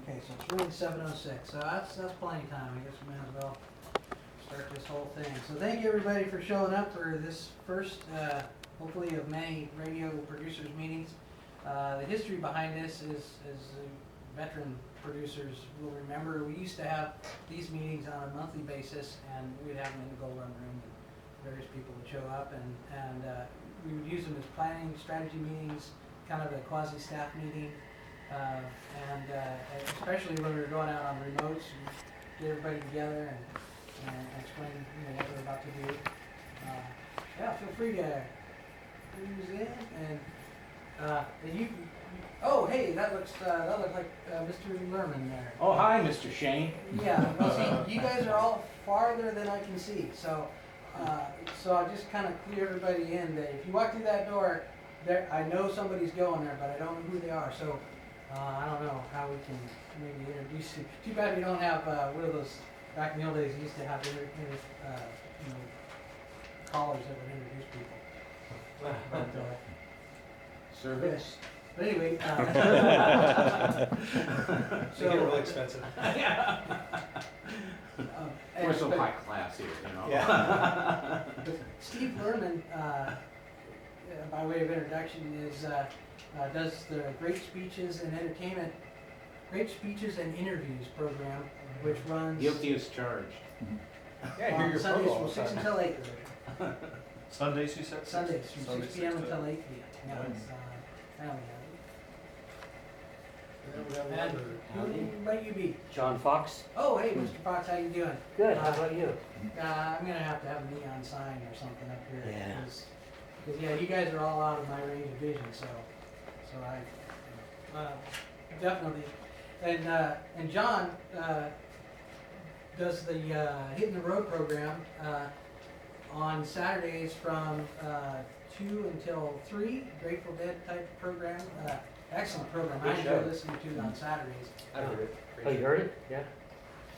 Okay, so it's really 7:06, so that's plenty of time. I guess we might as well start this whole thing. So thank you everybody for showing up for this first, hopefully of many radio producers meetings. The history behind this is veteran producers will remember, we used to have these meetings on a monthly basis, and we'd have them in the Gold Run Room, and various people would show up, and we would use them as planning, strategy meetings, kind of a quasi-staff meeting, and especially when we were going out on remotes, we'd get everybody together and explain what they're about to do. Yeah, feel free to use it, and you. Oh, hey, that looks like Mr. Lerman there. Oh, hi, Mr. Shane. Yeah, well, see, you guys are all farther than I can see, so I just kind of clue everybody in that if you walk through that door, there, I know somebody's going there, but I don't know who they are. So I don't know how we can maybe introduce you. Too bad we don't have one of those back in the old days. We used to have callers that would introduce people. But, Service. But anyway, They get really expensive. We're so high class here, you know. Yeah. Steve Lerman, by way of introduction, does the Great Speeches and Interviews program, which runs Guilty as charged. Yeah, I hear your Sundays promo all from the 6 time. until 8. Sundays, you said? Sundays from Sunday, 6 p.m. 6 to until 8. 8 p.m. Yeah, Nice. And who might you be? John Fox. Oh, hey, Mr. Fox, how you doing? Good. How about you? I'm gonna have to have a neon sign or something up here. Yeah. Because yeah, you guys are all out of my range of vision, so I definitely. And John does the Hitting the Road program on Saturdays from 2 until 3. Grateful Dead type program. Excellent program. I Good enjoy show. listening to it on Saturdays. I heard it. Oh, you heard it? Yeah.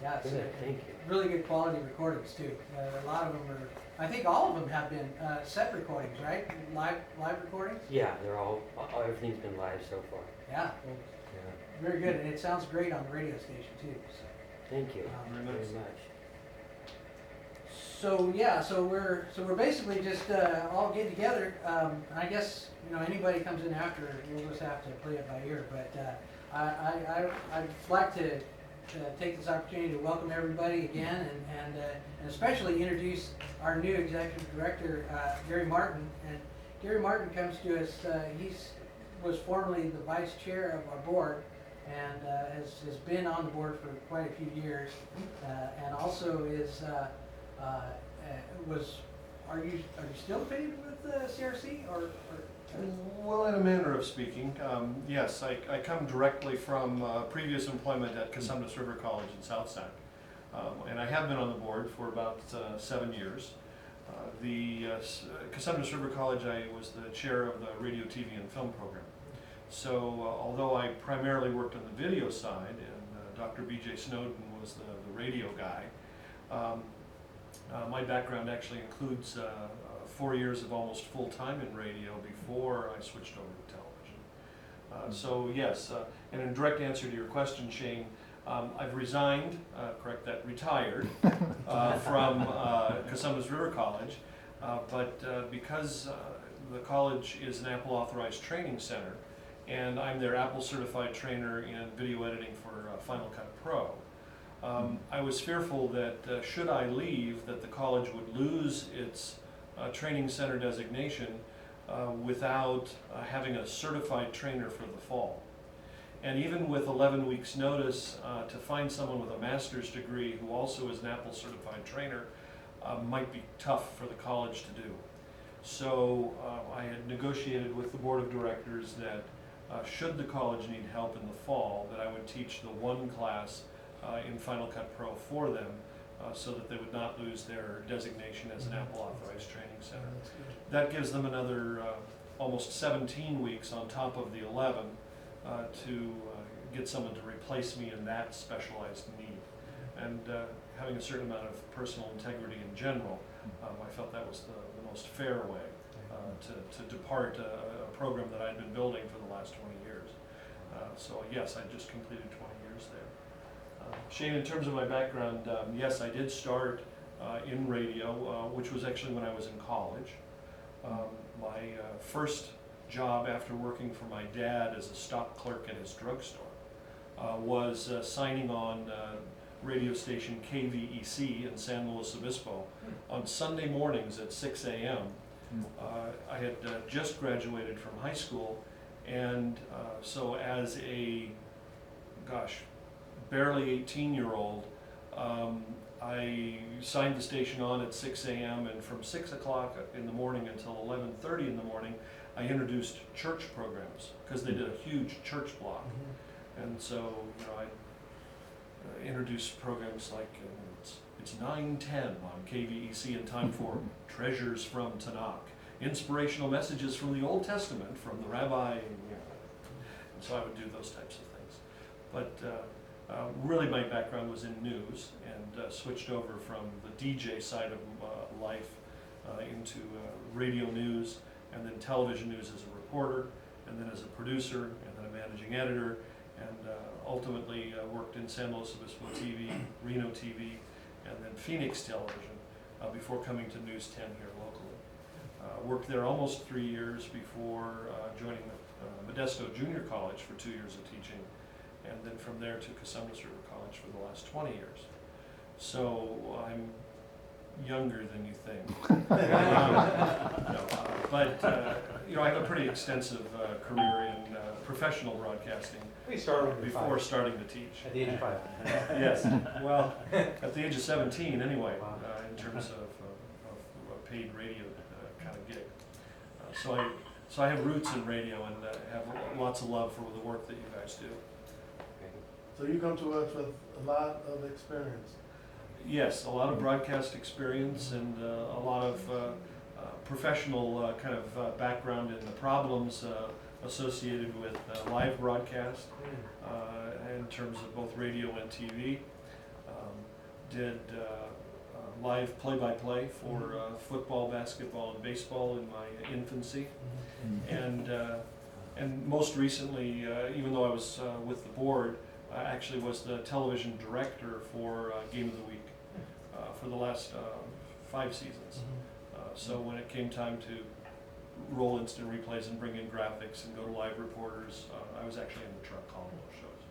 Yeah, it's Good. Thank you. really good quality recordings too. A lot of them are, I think all of them have been set recordings, right? Live recordings? Yeah, they're all. Everything's been live so far. Yeah, well, Yeah. very good, and it sounds great on the radio station too. So, Thank you Very very nice. much. so yeah, so we're basically just all getting together. I guess anybody comes in after, we'll just have to play it by ear. But I'd like to take this opportunity to welcome everybody again, and especially introduce our new executive director, Gary Martin. And Gary Martin comes to us. Was formerly the vice chair of our board, and has been on the board for quite a few years, and also is Are you still paid with CRC or? Well, in a manner of speaking, yes. I come directly from previous employment at Cosumnes River College in Southside, and I have been on the board for about 7 years. Cosumnes River College, I was the chair of the radio, TV, and film program. So although I primarily worked on the video side, and Dr. B.J. Snowden was the radio guy, my background actually includes 4 years of almost full-time in radio before I switched over to television. So yes, and in direct answer to your question, Shane, I've resigned, retired from Cosumnes River College, but because the college is an Apple authorized training center, and I'm their Apple certified trainer in video editing for Final Cut Pro. I was fearful that should I leave, that the college would lose its training center designation without having a certified trainer for the fall. And even with 11 weeks notice, to find someone with a master's degree who also is an Apple certified trainer might be tough for the college to do. So I had negotiated with the board of directors that should the college need help in the fall, that I would teach the one class in Final Cut Pro for them, so that they would not lose their designation as an Apple authorized training center. That gives them another almost 17 weeks on top of the 11 to get someone to replace me in that specialized need. And having a certain amount of personal integrity in general, I felt that was the most fair way to depart a program that I'd been building for the last 20 years. So yes, I just completed 20 years there. Shane, in terms of my background, yes, I did start in radio, which was actually when I was in college. My first job after working for my dad as a stock clerk at his drugstore was signing on radio station KVEC in San Luis Obispo on Sunday mornings at 6 a.m. I had just graduated from high school, and so as a, barely 18-year-old, I signed the station on at 6 a.m. and from 6 o'clock in the morning until 11:30 in the morning, I introduced church programs because they did a huge church block. And so, I introduced programs like it's 9:10 on KVEC in time for Treasures from Tanakh, inspirational messages from the Old Testament from the rabbi. And so I would do those types of things. But really my background was in news, and switched over from the DJ side of life into radio news, and then television news as a reporter, and then as a producer, and then a managing editor, and ultimately worked in San Luis Obispo TV, Reno TV, and then Phoenix Television before coming to News 10 here locally. Worked there almost 3 years before joining Modesto Junior College for 2 years of teaching, and then from there to Cosumnes River College for the last 20 years. So I'm younger than you think. But I have a pretty extensive career in professional broadcasting. We started before starting to teach. At the age of 5. Yes, well, at the age of 17 anyway, Wow. in terms of a paid radio kind of gig. So I have roots in radio, and have lots of love for the work that you guys do. So you come to us with a lot of experience. Yes, a lot of broadcast experience, and a lot of professional kind of background in the problems associated with live broadcast in terms of both radio and TV. Did live play-by-play for football, basketball, and baseball in my infancy, and most recently, even though I was with the board, I actually was the television director for Game of the Week for the last 5 seasons. So when it came time to roll instant replays and bring in graphics and go to live reporters, I was actually in the truck calling those shows.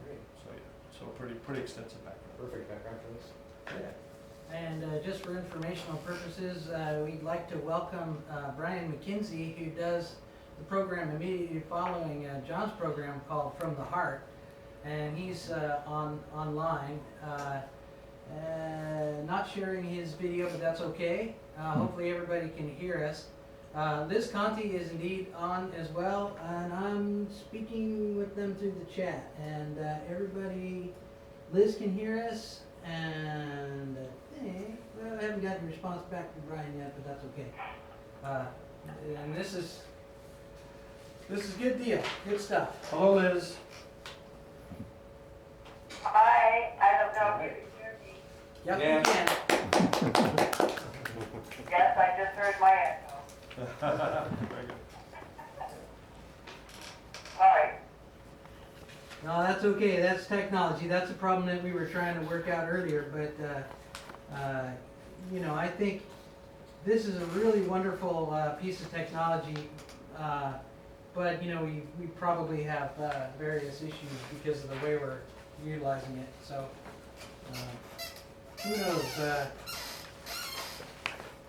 Great. So yeah, so pretty extensive background. Perfect background for this. And just for informational purposes, we'd like to welcome Brian McKenzie, who does the program immediately following John's program called From the Heart, and he's online. Not sharing his video, but that's okay. Hopefully everybody can hear us. Liz Conti is indeed on as well, and I'm speaking with them through the chat. And everybody, Liz can hear us, and I think, well, I haven't gotten a response back from Brian yet, but that's okay. And this is good deal, good stuff. Hello, Liz. Hi, I don't know if you can hear me. Yep, Yeah. you can. Yes, I just heard my echo. Very good. Sorry. No, that's okay. That's technology. That's a problem that we were trying to work out earlier. But I think this is a really wonderful piece of technology. But we probably have various issues because of the way we're utilizing it. So who knows?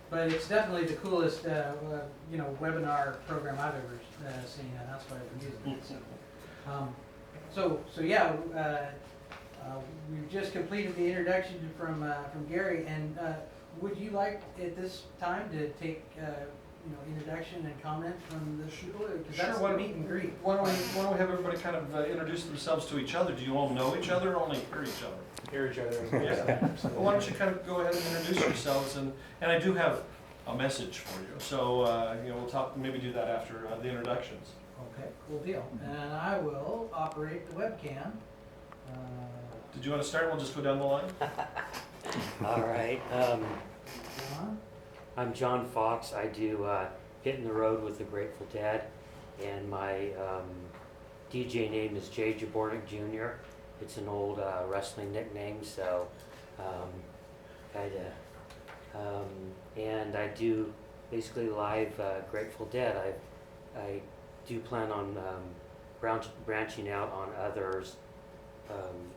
But it's definitely the coolest webinar program I've ever seen, and that's why I've been using it. So yeah, we've just completed the introduction from Gary, and would you like at this time to take introduction and comment from the people? Because that's the meet and greet. Why don't we have everybody kind of introduce themselves to each other? Do you all know each other, or only hear each other? Hear each other. Yeah. Well, why don't you kind of go ahead and introduce yourselves, and I do have a message for you. So we'll talk. Maybe do that after the introductions. Okay, cool deal. And I will operate the webcam. Did you want to start? We'll just go down the line. All right. John? I'm John Fox. I do Hitting the Road with the Grateful Dead, and my DJ name is Jay Jabornik Jr. It's an old wrestling nickname, so and I do basically live Grateful Dead. I do plan on branching out on others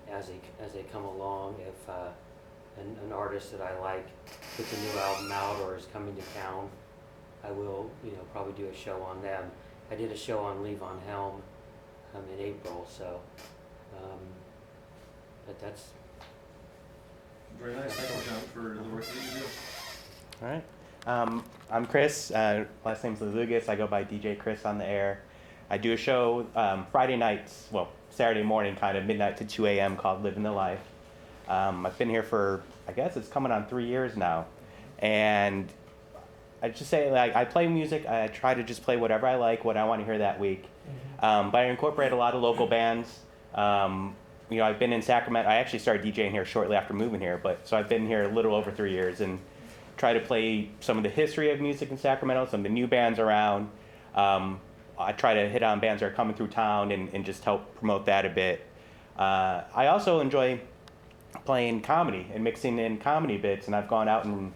as they come along. If an artist that I like puts a new album out or is coming to town, I will, probably do a show on them. I did a show on Levon Helm in April, so, but that's. Very nice. Thank you, John, for the work that you do. All right. I'm Chris. Last name's Lalugas. I go by DJ Chris on the air. I do a show Friday nights, well, Saturday morning, kind of midnight to 2 a.m. called Living the Life. I've been here for, I guess it's coming on 3 years now. And I just say, like, I play music. I try to just play whatever I like, what I want to hear that week. But I incorporate a lot of local bands. I've been in Sacramento. I actually started DJing here shortly after moving here, so I've been here a little over 3 years and try to play some of the history of music in Sacramento, some of the new bands around. I try to hit on bands that are coming through town and just help promote that a bit. I also enjoy playing comedy and mixing in comedy bits, and I've gone out and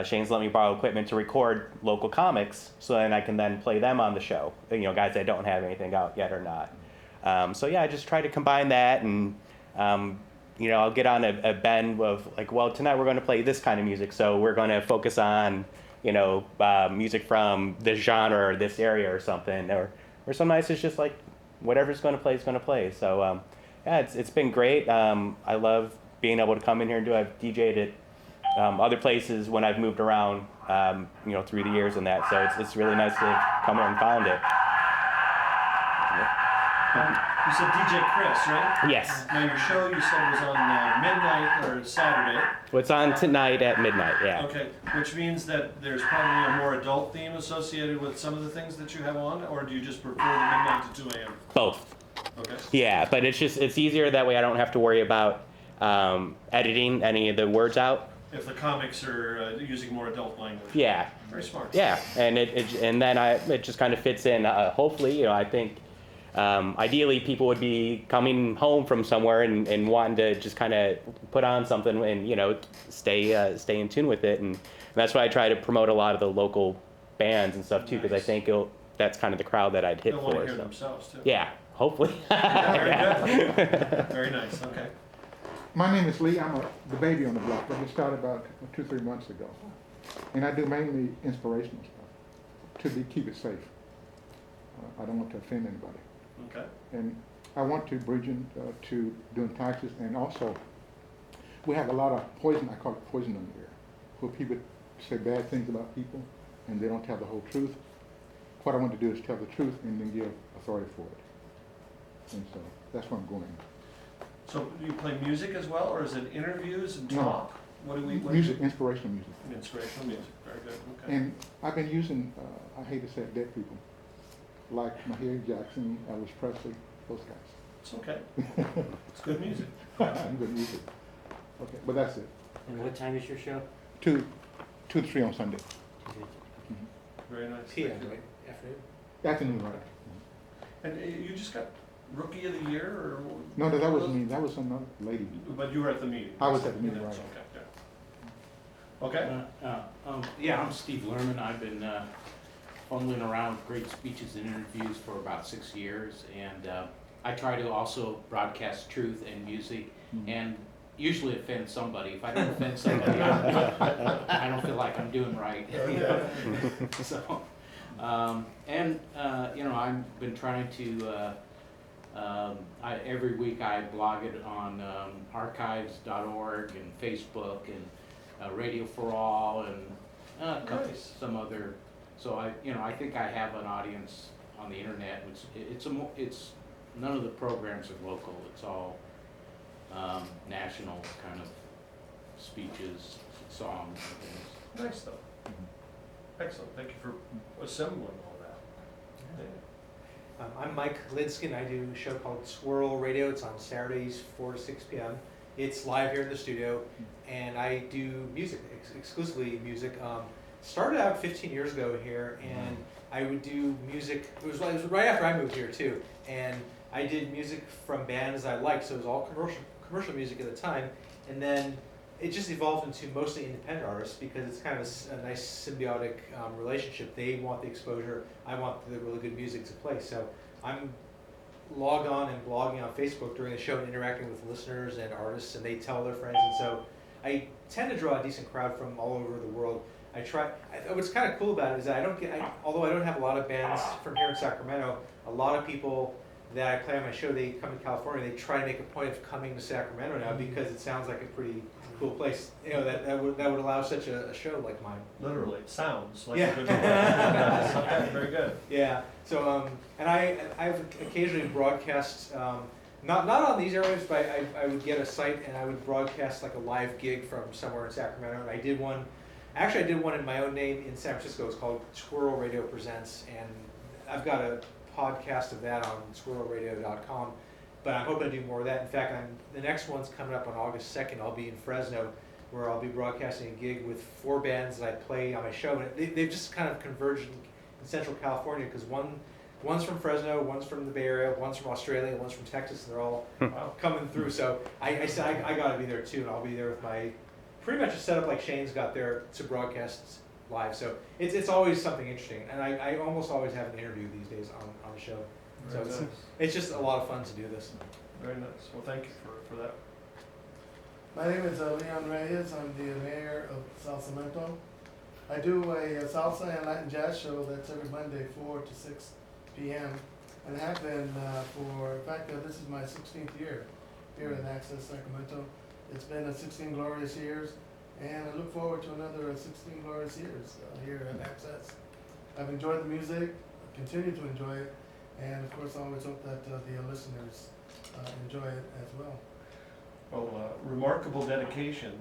Shane's let me borrow equipment to record local comics, so then I can then play them on the show. Guys that don't have anything out yet or not. I just try to combine that, and I'll get on a bend of like, well, tonight we're going to play this kind of music, so we're going to focus on music from this genre or this area or something, or some nights it's just like whatever's going to play is going to play. So it's been great. I love being able to come in here and I've DJ'd at other places when I've moved around, through the years and that. So it's really nice to come here and found it. You said DJ Chris, right? Yes. Now your show you said was on midnight or Saturday. Well, it's on tonight at midnight, yeah. Okay, which means that there's probably a more adult theme associated with some of the things that you have on, or do you just prefer the midnight to 2 a.m.? Both. Okay. Yeah, but it's easier that way. I don't have to worry about editing any of the words out. If the comics are using more adult language. Yeah. Very smart. Yeah, and it just kind of fits in. Hopefully, I think ideally people would be coming home from somewhere and wanting to just kind of put on something and stay in tune with it, and that's why I try to promote a lot of the local bands and stuff too, because I think that's kind of the crowd that I'd hit They'll for. want to hear So. themselves too. Yeah, hopefully. Yeah, very good. Very nice. Okay. My name is Lee. I'm the baby on the block. I just started about 2-3 months ago. And I do mainly inspirational stuff to keep it safe. I don't want to offend anybody. Okay. And I want to bridge into doing taxes, and also we have a lot of poison, I call it poison on the air, where people say bad things about people and they don't tell the whole truth. What I want to do is tell the truth and then give authority for it. And so that's where I'm going. So do you play music as well, or is it interviews and No. talk? What do we? Music, inspirational music. Inspirational music. Very good. Okay. And I've been using, I hate to say it, dead people, like Mahalia Jackson, Elvis Presley, those guys. It's okay. It's good music. I'm good music. Okay, but that's it. And what time is your show? 2 to 3 on Sunday. Very nice. PM, Thank you. right? Afternoon? Afternoon, right? And you just got Rookie of the Year, or? No, that wasn't me. That was another lady. But you were at the meeting. I was at the meeting, That's right. Okay. Yeah. Okay. Yeah, I'm Steve Lerman. I've been fumbling around with great speeches and interviews for about 6 years, and I try to also broadcast truth and music, and usually offend somebody. If I don't offend somebody, I don't feel like I'm doing right. So, I've been trying to. Every week I blog it on archives.org and Facebook and Radio for All and a couple, Nice. some other. So I think I have an audience on the internet. It's none of the programs are local. It's all national kind of speeches, songs, and things. Nice though. Excellent. Thank you for assembling all that. Yeah. I'm Mike Lidskin. I do a show called Swirl Radio. It's on Saturdays, 4 to 6 p.m. It's live here in the studio, and I do music, exclusively music. Started out 15 years ago here, and I would do music. It was right after I moved here too, and I did music from bands I liked, so it was all commercial music at the time, and then it just evolved into mostly independent artists because it's kind of a nice symbiotic relationship. They want the exposure, I want the really good music to play. So I'm logged on and blogging on Facebook during the show and interacting with listeners and artists, and they tell their friends, and so I tend to draw a decent crowd from all over the world. What's kind of cool about it is that although I don't have a lot of bands from here in Sacramento, a lot of people that I play on my show, they come to California, they try to make a point of coming to Sacramento now because it sounds like a pretty cool place. You know, that would allow such a show like mine. Literally, it sounds like Yeah. a good one. Okay, very good. Yeah. So and I've occasionally broadcast not on these airwaves, but I would get a site and I would broadcast like a live gig from somewhere in Sacramento. And I did one in my own name in San Francisco. It's called Squirrel Radio Presents, and I've got a podcast of that on squirrelradio.com. But I'm hoping to do more of that. In fact, the next one's coming up on August 2nd. I'll be in Fresno, where I'll be broadcasting a gig with 4 bands that I play on my show. And they've just kind of converged in Central California because one's from Fresno, one's from the Bay Area, one's from Australia, one's from Texas, and they're all coming through. So I said I got to be there too, and I'll be there with my pretty much a setup like Shane's got there to broadcast live. So it's always something interesting, and I almost always have an interview these days on the show. So Very nice. it's just a lot of fun to do this. Very nice. Well, thank you for that. My name is Leon Reyes. I'm the mayor of Sacramento. I do a salsa and Latin jazz show that's every Monday, 4 to 6 p.m. and have been in fact, this is my 16th year here in Access Sacramento. It's been 16 glorious years, and I look forward to another 16 glorious years here at Access. I've enjoyed the music, continue to enjoy it, and of course I always hope that the listeners enjoy it as well. Well, remarkable dedication.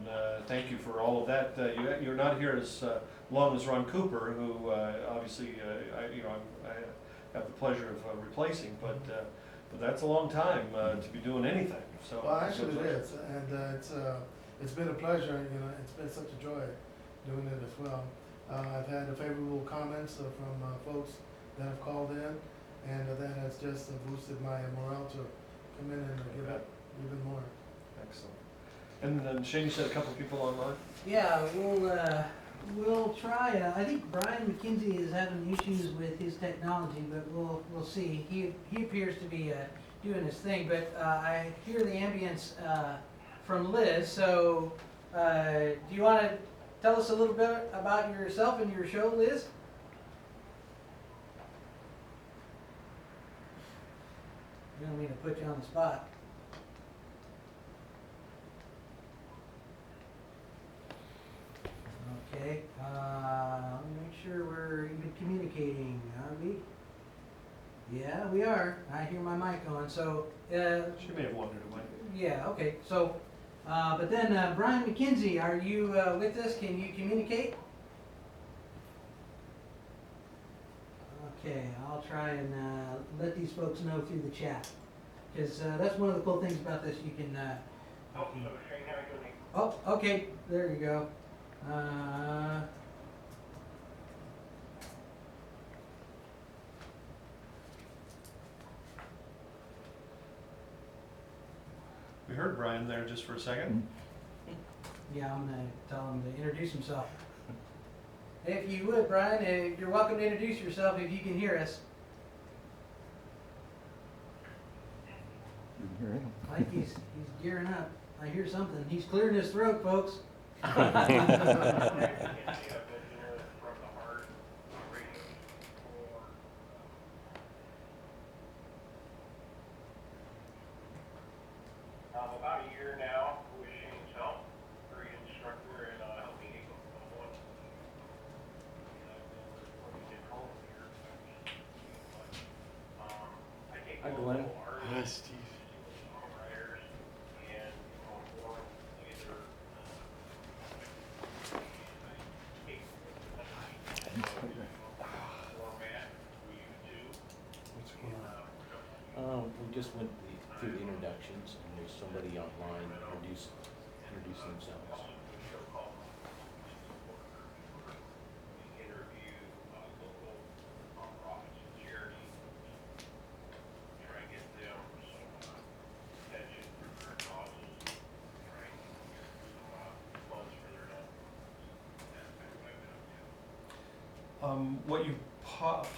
Thank you for all of that. You're not here as long as Ron Cooper, who obviously I have the pleasure of replacing, but that's a long time to be doing anything. So Well, actually it is, and it's been a pleasure. You know, it's been such a joy doing it as well. I've had favorable comments from folks that have called in, and that has just boosted my morale to come in and give it even more. Excellent. And then Shane, you said a couple of people online? Yeah, we'll try. I think Brian McKenzie is having issues with his technology, but we'll see. He appears to be doing his thing, but I hear the ambience from Liz. So do you want to tell us a little bit about yourself and your show, Liz? You don't mean to put you on the spot. Okay, let me make sure we're even communicating, are we? Yeah, we are. I hear my mic going, so, She may have wondered away. yeah, okay, so, but then, Brian McKenzie, are you, with us? Can you communicate? Okay, I'll try and, let these folks know through the chat, because, that's one of the cool things about this, you can, oh, okay, there you go. We heard Brian there just for a second. Yeah, I'm gonna tell him to introduce himself. If you would, Brian, you're welcome to introduce yourself if you can hear us. You can hear him. I think he's gearing up. I hear something. He's clearing his throat, folks. About a year now with Shane's help, great instructor and helping me go on. I take Hi, Glenn. Hi, Steve. Songwriters and more either format we use What's going on? We just went through the introductions, and there's somebody online introduce themselves. interview local nonprofits and charities, try and get them What you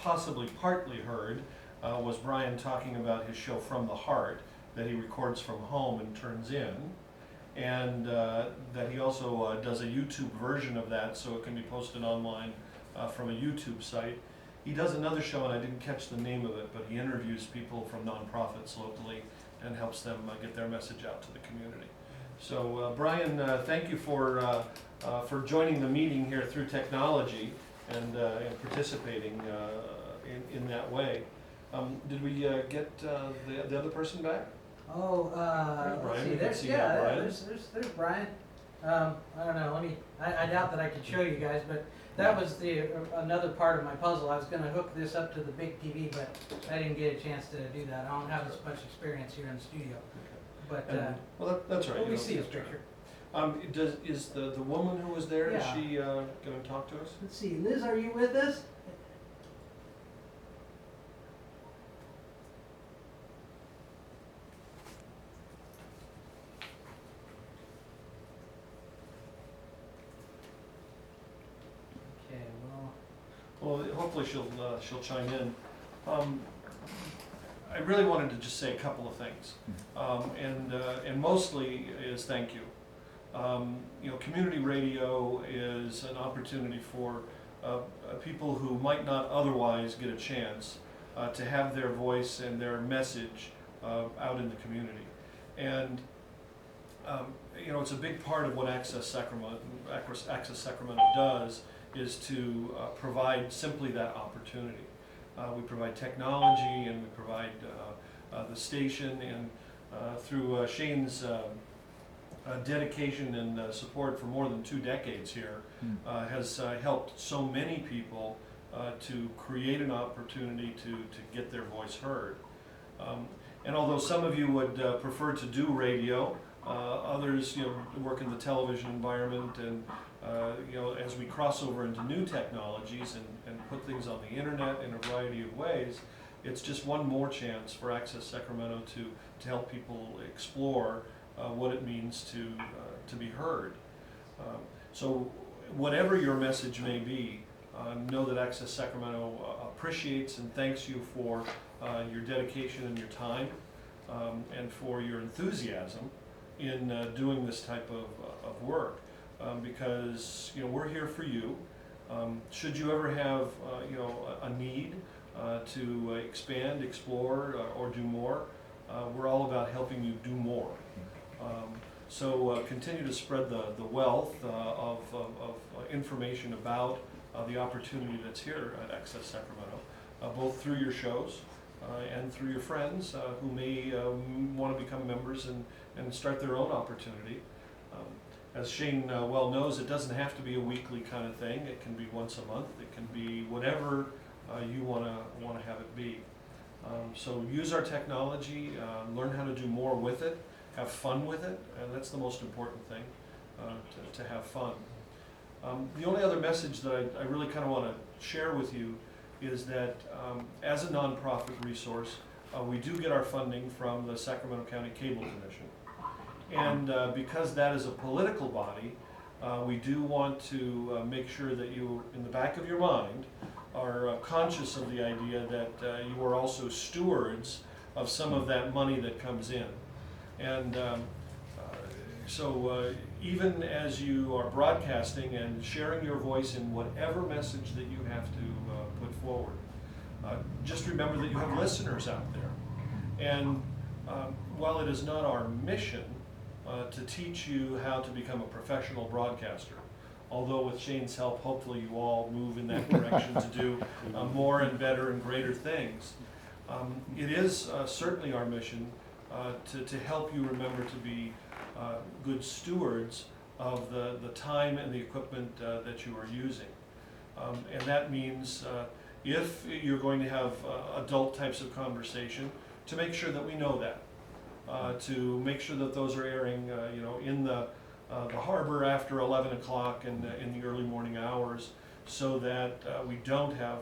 possibly partly heard was Brian talking about his show From the Heart that he records from home and turns in, and that he also does a YouTube version of that so it can be posted online from a YouTube site. He does another show, and I didn't catch the name of it, but he interviews people from nonprofits locally and helps them get their message out to the community. So Brian, thank you for joining the meeting here through technology and participating in that way. Did we get the other person back? Oh, There's Brian. let's see, We can there's, see yeah, that, Brian. there's Brian. I don't know, I doubt that I could show you guys, but that was another part of my puzzle. I was gonna hook this up to the big TV, but I didn't get a chance to do that. I don't have as much experience here in the studio. But, Well, that's right. let you me don't see his have to. picture. Is the woman who was there, is Yeah. she going to talk to us? Let's see, Liz, are you with us? Okay, well, Well, hopefully she'll chime in. I really wanted to just say a couple of things, and mostly is thank you. You know, community radio is an opportunity for people who might not otherwise get a chance to have their voice and their message out in the community. And you know, it's a big part of what Access Sacramento does is to provide simply that opportunity. We provide technology, and we provide the station, and through Shane's dedication and support for more than 2 decades here, has helped so many people to create an opportunity to get their voice heard. And although some of you would prefer to do radio, others, you know, work in the television environment, and you know, as we cross over into new technologies and put things on the internet in a variety of ways, it's just one more chance for Access Sacramento to help people explore what it means to be heard. So whatever your message may be, know that Access Sacramento appreciates and thanks you for your dedication and your time, and for your enthusiasm in doing this type of work, because you know, we're here for you. Should you ever have you know, a need to expand, explore, or do more, we're all about helping you do more. So continue to spread the wealth of information about the opportunity that's here at Access Sacramento, both through your shows and through your friends who may want to become members and start their own opportunity. As Shane well knows, it doesn't have to be a weekly kind of thing. It can be once a month. It can be whatever you want to have it be. So use our technology, learn how to do more with it, have fun with it, and that's the most important thing, to have fun. The only other message that I really kind of want to share with you is that as a nonprofit resource, we do get our funding from the Sacramento County Cable Commission. And because that is a political body, we do want to make sure that you, in the back of your mind, are conscious of the idea that you are also stewards of some of that money that comes in. And so even as you are broadcasting and sharing your voice in whatever message that you have to put forward, just remember that you have listeners out there. And while it is not our mission to teach you how to become a professional broadcaster, although with Shane's help, hopefully you all move in that direction to do more and better and greater things, it is certainly our mission to help you remember to be good stewards of the time and the equipment that you are using. And that means if you're going to have adult types of conversation, to make sure that we know that. To make sure that those are airing you know, in the harbor after 11 o'clock and in the early morning hours, so that we don't have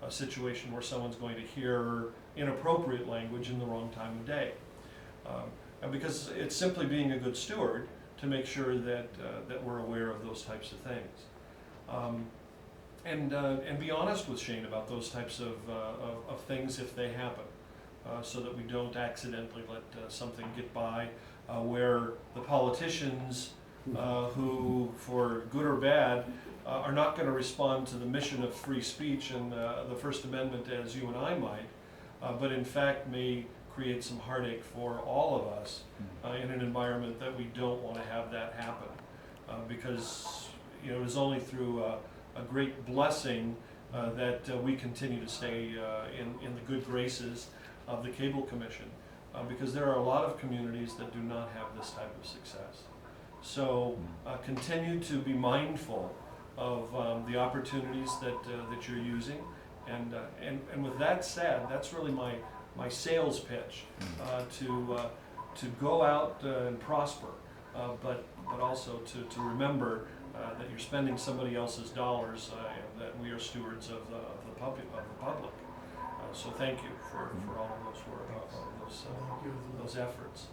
a situation where someone's going to hear inappropriate language in the wrong time of day. And because it's simply being a good steward to make sure that that we're aware of those types of things. And be honest with Shane about those types of things if they happen, so that we don't accidentally let something get by where the politicians who, for good or bad, are not going to respond to the mission of free speech and the First Amendment as you and I might, but in fact may create some heartache for all of us in an environment that we don't want to have that happen, because it is only through a great blessing that we continue to stay in the good graces of the Cable Commission, because there are a lot of communities that do not have this type of success. So continue to be mindful of the opportunities that you're using, and with that said, that's really my sales pitch, to go out and prosper, but also to remember that you're spending somebody else's dollars, and that we are stewards of the public. So thank you for all of those those efforts.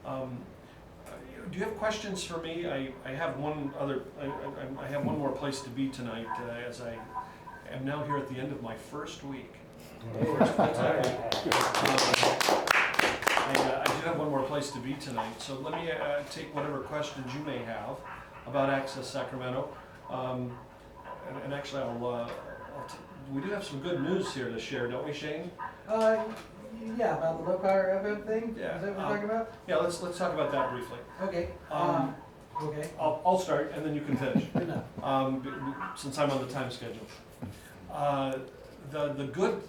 Do you have questions for me? I have one other. I have one more place to be tonight, as I am now here at the end of my first week. I do have one more place to be tonight, so let me take whatever questions you may have about Access Sacramento. And actually, we do have some good news here to share, don't we, Shane? Yeah, about the low power FM thing? Yeah. Is that what we're talking about? Yeah, let's talk about that briefly. Okay. Okay. I'll start, and then you can finish. Good enough. Since I'm on the time schedule. The good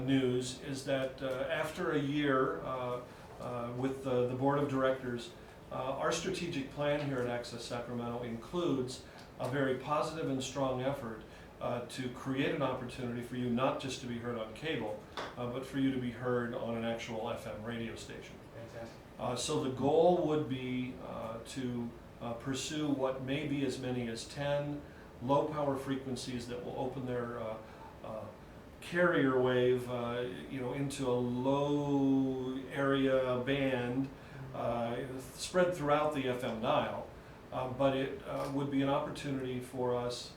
news is that after a year with the Board of Directors, our strategic plan here at Access Sacramento includes a very positive and strong effort to create an opportunity for you not just to be heard on cable, but for you to be heard on an actual FM radio station. So the goal would be to pursue what may be as many as 10 low power frequencies that will open their carrier wave into a low area band spread throughout the FM dial, but it would be an opportunity for us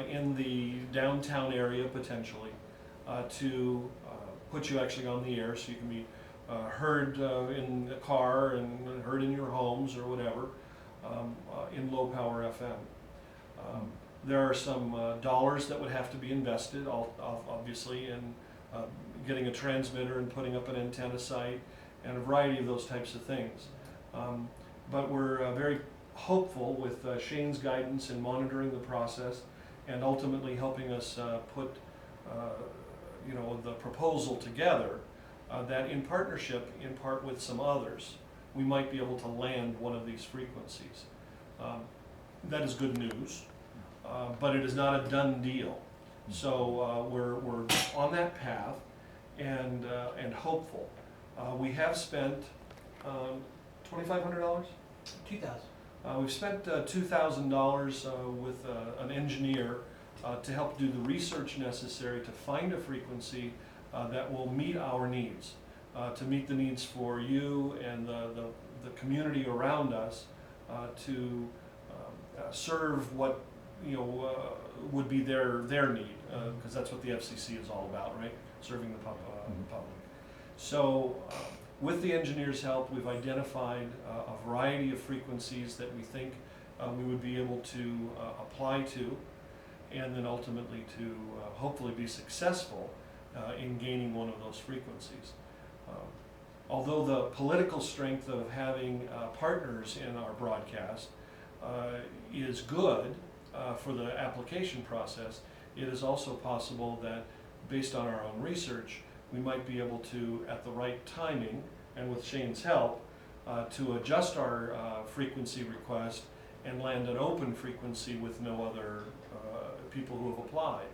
in the downtown area potentially to put you actually on the air, so you can be heard in a car and heard in your homes or whatever, in low power FM. There are some dollars that would have to be invested, obviously, in getting a transmitter and putting up an antenna site and a variety of those types of things. But we're very hopeful with Shane's guidance in monitoring the process and ultimately helping us put the proposal together, that in partnership, in part with some others, we might be able to land one of these frequencies. That is good news. But it is not a done deal. So we're on that path and hopeful. We have spent $2,500. 2,000. We've spent $2,000 with an engineer to help do the research necessary to find a frequency that will meet our needs, to meet the needs for you and the community around us, to serve what would be their need, because that's what the FCC is all about, right? Serving the public. So with the engineer's help, we've identified a variety of frequencies that we think we would be able to apply to, and then ultimately to hopefully be successful in gaining one of those frequencies. Although the political strength of having partners in our broadcast is good, for the application process, it is also possible that, based on our own research, we might be able to, at the right timing, and with Shane's help, to adjust our frequency request and land an open frequency with no other people who have applied.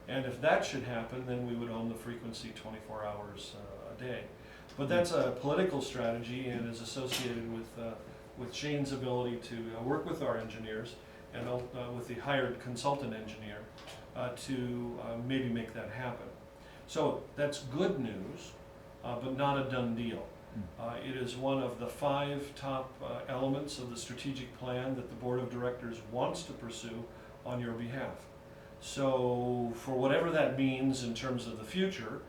And if that should happen, then we would own the frequency 24 hours a day. But that's a political strategy and is associated with Shane's ability to work with our engineers and with the hired consultant engineer to maybe make that happen. So that's good news, but not a done deal. It is one of the 5 top elements of the strategic plan that the Board of Directors wants to pursue on your behalf. So for whatever that means in terms of the future,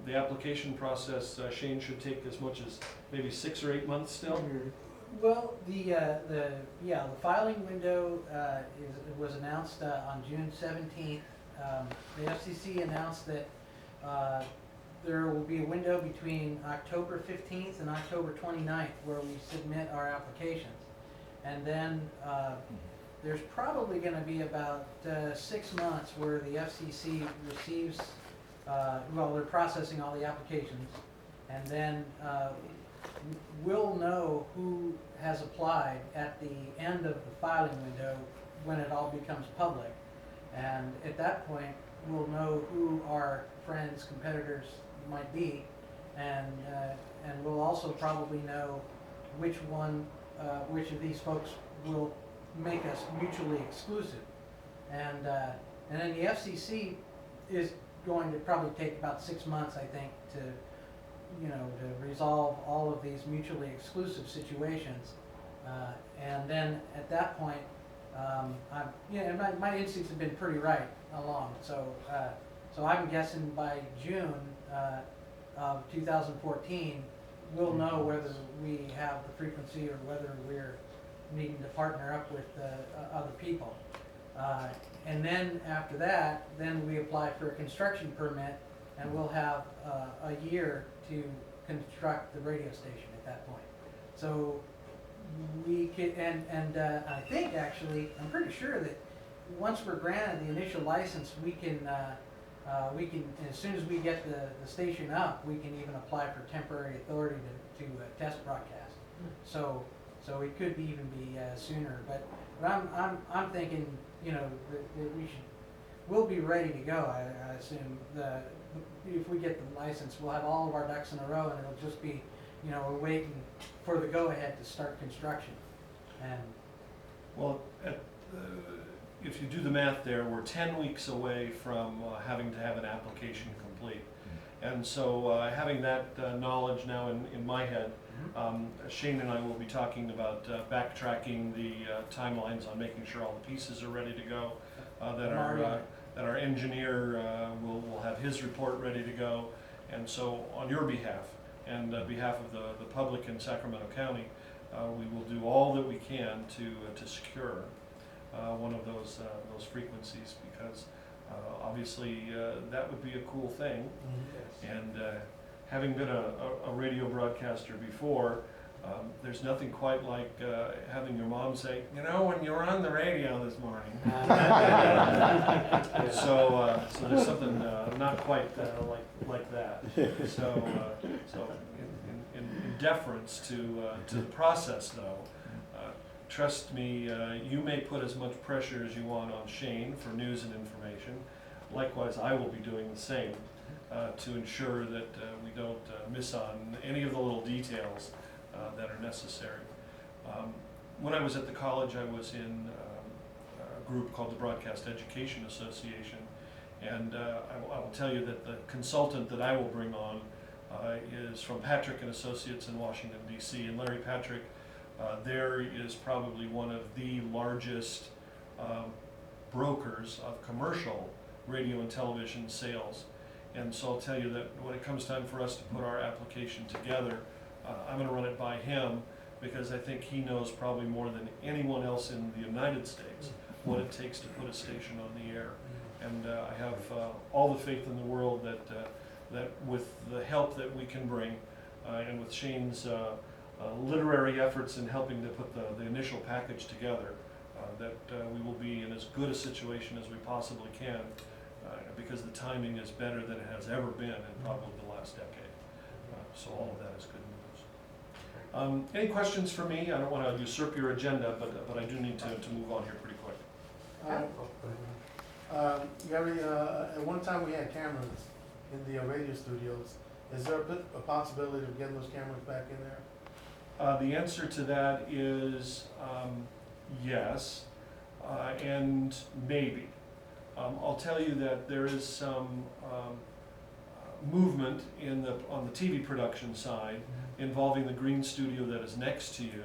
the application process, Shane, should take as much as maybe 6 or 8 months still? Well, the filing window was announced on June 17th. The FCC announced that there will be a window between October 15th and October 29th where we submit our applications. And then there's probably going to be about 6 months where the FCC receives, they're processing all the applications, and then we'll know who has applied at the end of the filing window when it all becomes public. And at that point, we'll know who our friends, competitors might be, and we'll also probably know which of these folks will make us mutually exclusive. And then the FCC is going to probably take about 6 months, I think, to resolve all of these mutually exclusive situations. And then at that point, my instincts have been pretty right along. So I'm guessing by June of 2014, we'll know whether we have the frequency or whether we're needing to partner up with other people. And then after that, then we apply for a construction permit, and we'll have a year to construct the radio station at that point. So we could, and I think actually, I'm pretty sure that once we're granted the initial license, we can, as soon as we get the station up, we can even apply for temporary authority to test broadcast. So it could even be sooner. But I'm thinking, that we'll be ready to go. I assume if we get the license, we'll have all of our ducks in a row, and it'll just be, we're waiting for the go-ahead to start construction. And Well, if you do the math there, we're 10 weeks away from having to have an application complete. And so having that knowledge now in my head, Shane and I will be talking about backtracking the timelines on making sure all the pieces are ready to go, that our engineer will have his report ready to go. And so on your behalf and behalf of the public in Sacramento County, we will do all that we can to secure one of those frequencies, because obviously that would be a cool thing. And having been a radio broadcaster before, there's nothing quite like having your mom say, when you were on the radio this morning. So there's something not quite like that. So in deference to the process, though, trust me, you may put as much pressure as you want on Shane for news and information. Likewise, I will be doing the same to ensure that we don't miss on any of the little details that are necessary. When I was at the college, I was in a group called the Broadcast Education Association, and I will tell you that the consultant that I will bring on is from Patrick and Associates in Washington, D.C. And Larry Patrick, there is probably one of the largest brokers of commercial radio and television sales. And so I'll tell you that when it comes time for us to put our application together, I'm going to run it by him, because I think he knows probably more than anyone else in the United States what it takes to put a station on the air. And I have all the faith in the world that with the help that we can bring, and with Shane's literary efforts in helping to put the initial package together, that we will be in as good a situation as we possibly can, because the timing is better than it has ever been in probably the last decade. So all of that is good news. Any questions for me? I don't want to usurp your agenda, but I do need to move on here pretty quick. Gary, at one time we had cameras in the radio studios. Is there a possibility of getting those cameras back in there? The answer to that is yes, and maybe. I'll tell you that there is some movement on the TV production side involving the green studio that is next to you,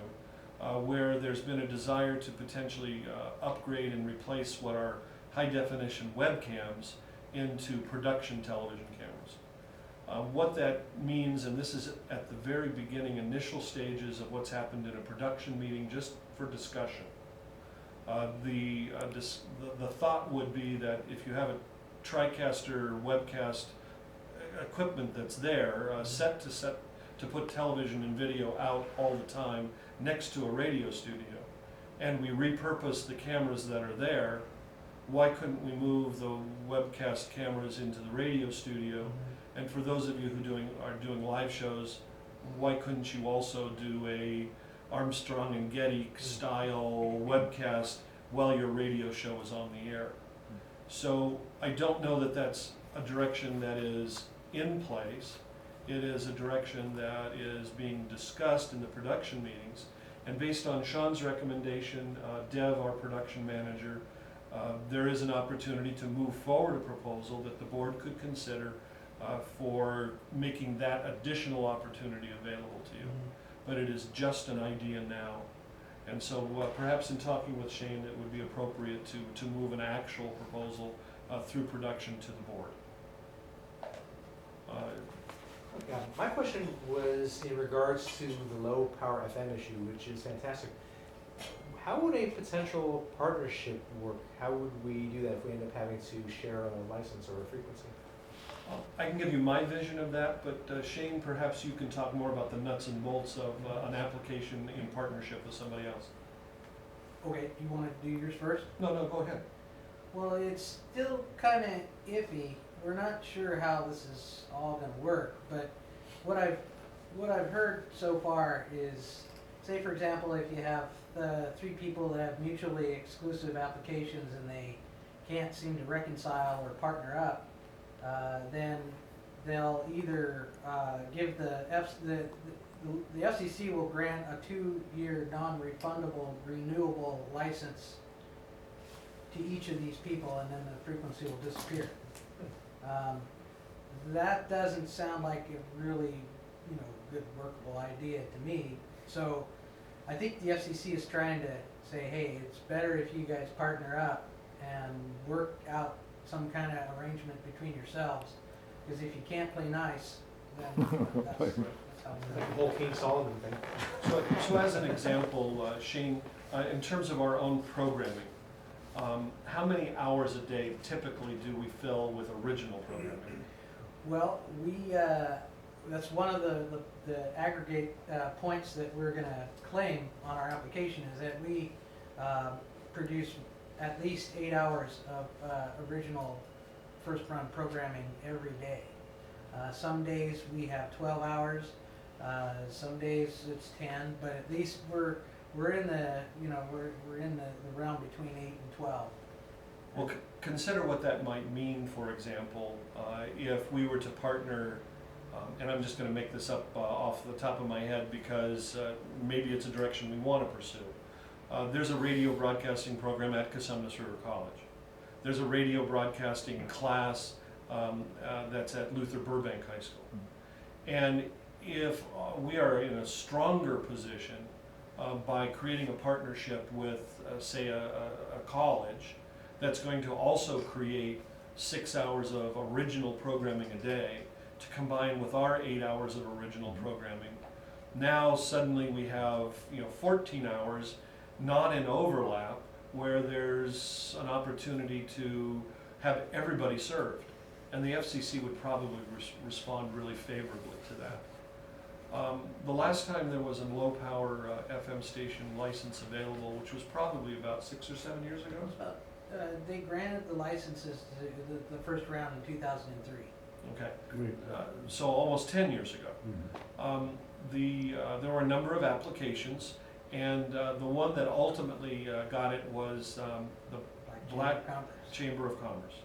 where there's been a desire to potentially upgrade and replace what are high definition webcams into production television cameras. What that means, and this is at the very beginning, initial stages of what's happened in a production meeting, just for discussion. The thought would be that if you have a TriCaster webcast equipment that's there, set to put television and video out all the time next to a radio studio, and we repurpose the cameras that are there, why couldn't we move the webcast cameras into the radio studio? And for those of you who are doing live shows, why couldn't you also do a Armstrong and Getty style webcast while your radio show is on the air? So I don't know that that's a direction that is in place. It is a direction that is being discussed in the production meetings. And based on Sean's recommendation, Dev, our production manager, there is an opportunity to move forward a proposal that the board could consider for making that additional opportunity available to you. But it is just an idea now. And so perhaps in talking with Shane, it would be appropriate to move an actual proposal through production to the board. Yeah, my question was in regards to the low power FM issue, which is fantastic. How would a potential partnership work? How would we do that if we end up having to share a license or a frequency? I can give you my vision of that, but Shane, perhaps you can talk more about the nuts and bolts of an application in partnership with somebody else. Okay, you want to do yours first? No, go ahead. Well, it's still kind of iffy. We're not sure how this is all going to work, but what I've heard so far is, say for example, if you have three people that have mutually exclusive applications and they can't seem to reconcile or partner up, then they'll either give the FCC will grant a 2-year non-refundable renewable license to each of these people, and then the frequency will disappear. That doesn't sound like a really, good workable idea to me. So I think the FCC is trying to say, hey, it's better if you guys partner up and work out some kind of arrangement between yourselves. Because if you can't play nice, then that's how it's Like the whole King Solomon thing. So as an example, Shane, in terms of our own programming, how many hours a day typically do we fill with original programming? Well, that's one of the aggregate points that we're going to claim on our application is that we produce at least 8 hours of original first run programming every day. Some days we have 12 hours, some days it's 10, but at least we're in the we're in the realm between 8 and 12. Well, consider what that might mean. For example, if we were to partner, and I'm just going to make this up off the top of my head because maybe it's a direction we want to pursue. There's a radio broadcasting program at Cosumnes River College. There's a radio broadcasting class that's at Luther Burbank High School. And if we are in a stronger position by creating a partnership with, say, a college that's going to also create 6 hours of original programming a day to combine with our 8 hours of original programming, now suddenly we have 14 hours, not in overlap, where there's an opportunity to have everybody served. And the FCC would probably respond really favorably to that. The last time there was a low power FM station license available, which was probably about 6 or 7 years ago. They granted the licenses to the first round in 2003. Okay, so almost 10 years ago. There were a number of applications, and the one that ultimately got it was the Black Chamber of Commerce.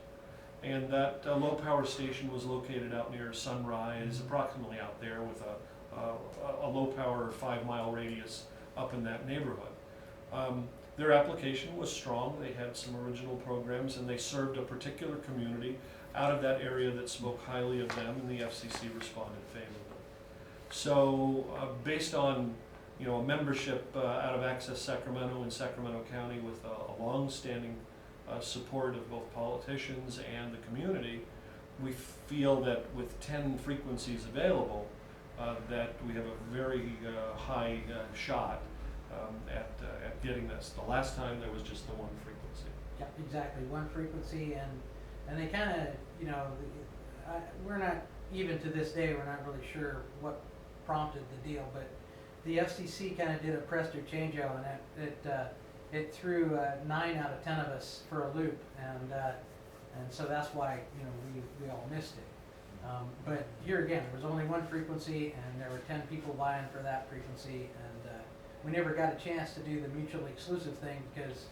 And that low power station was located out near Sunrise, approximately out there with a low power 5-mile radius up in that neighborhood. Their application was strong. They had some original programs, and they served a particular community out of that area that spoke highly of them, and the FCC responded favorably. So based on a membership out of Access Sacramento in Sacramento County with a long-standing support of both politicians and the community, we feel that with 10 frequencies available, that we have a very high shot at getting this. The last time there was just the one frequency. Yeah, exactly, one frequency, and they kind of, you know, we're not, even to this day, we're not really sure what prompted the deal, but the FCC kind of did a Prester changeout, and it threw 9 out of 10 of us for a loop, and so that's why, you know, we all missed it. But here again, there was only one frequency, and there were 10 people vying for that frequency, and we never got a chance to do the mutually exclusive thing because,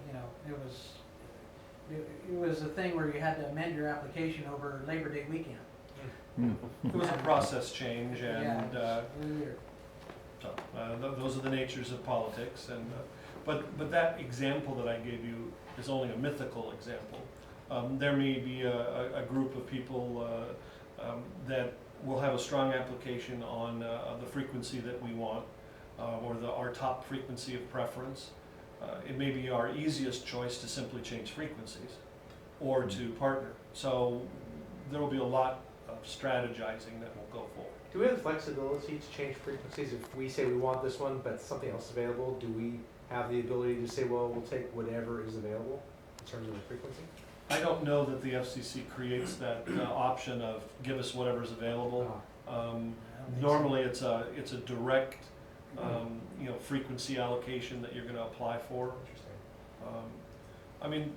you know, it was a thing where you had to amend your application over Labor Day weekend. It was a process change, and Yeah, it was weird. so those are the natures of politics. And but that example that I gave you is only a mythical example. There may be a group of people that will have a strong application on the frequency that we want, or our top frequency of preference. It may be our easiest choice to simply change frequencies or to partner. So there will be a lot of strategizing that will go forward. Do we have the flexibility to change frequencies if we say we want this one, but something else is available? Do we have the ability to say, well, we'll take whatever is available in terms of the frequency? I don't know that the FCC creates that option of give us whatever's available. Normally, it's a direct you know, frequency allocation that you're going to apply for. Interesting. I mean,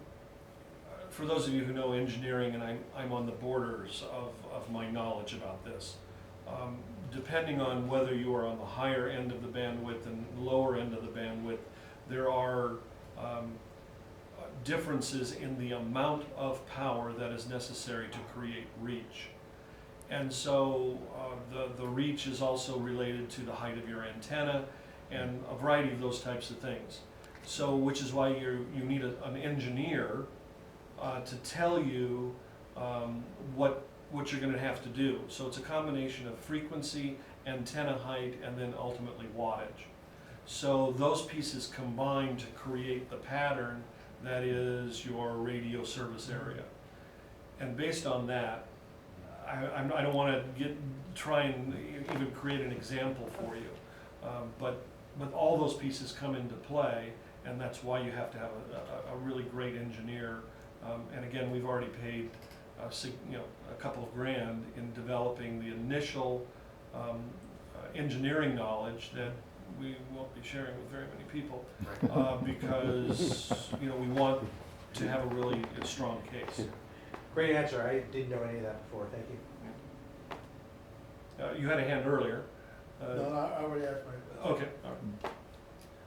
for those of you who know engineering, and I'm on the borders of my knowledge about this, depending on whether you are on the higher end of the bandwidth and lower end of the bandwidth, there are differences in the amount of power that is necessary to create reach. And so the reach is also related to the height of your antenna and a variety of those types of things. So, which is why you need an engineer to tell you what you're going to have to do. So it's a combination of frequency, antenna height, and then ultimately wattage. So those pieces combine to create the pattern that is your radio service area. And based on that, I don't want to try and even create an example for you, but all those pieces come into play, and that's why you have to have a really great engineer. And again, we've already paid a couple of grand in developing the initial engineering knowledge that we won't be sharing with very many people, because you know, we want to have a really strong case. Great answer. I didn't know any of that before. Thank you. You had a hand earlier. No, I already asked my question. Okay. All right.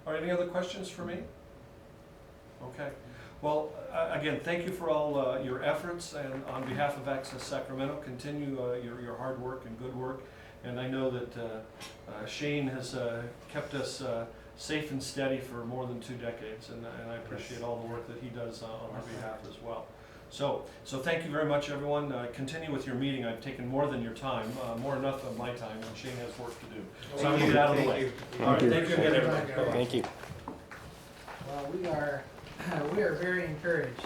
All right. Any other questions for me? Okay. Well, again, thank you for all your efforts, and on behalf of Access Sacramento, continue your hard work and good work. And I know that Shane has kept us safe and steady for more than 2 decades, and I appreciate all the work that he does on our behalf as well. So thank you very much, everyone. Continue with your meeting. I've taken more than your time, more enough of my time, and Shane has work to do. So I'm going to get out of the way. All right, thank you again, everybody. Bye-bye. Thank you. Well, we are very encouraged,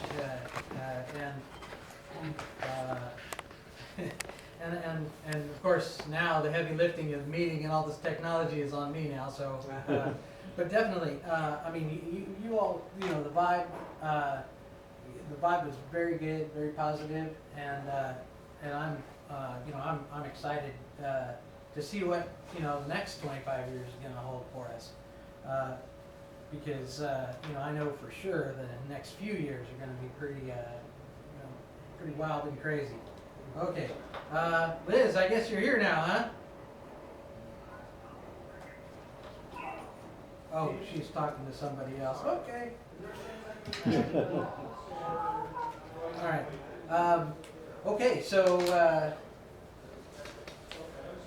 and of course now the heavy lifting of the meeting and all this technology is on me now. So, but definitely, I mean, you all, you know, the vibe was very good, very positive, and I'm, you know, I'm excited to see what, you know, the next 25 years is going to hold for us. Because you know, I know for sure that the next few years are going to be pretty, you know, pretty wild and crazy. Okay, Liz, I guess you're here now, huh? Oh, she's talking to somebody else. Okay. All right. Okay, so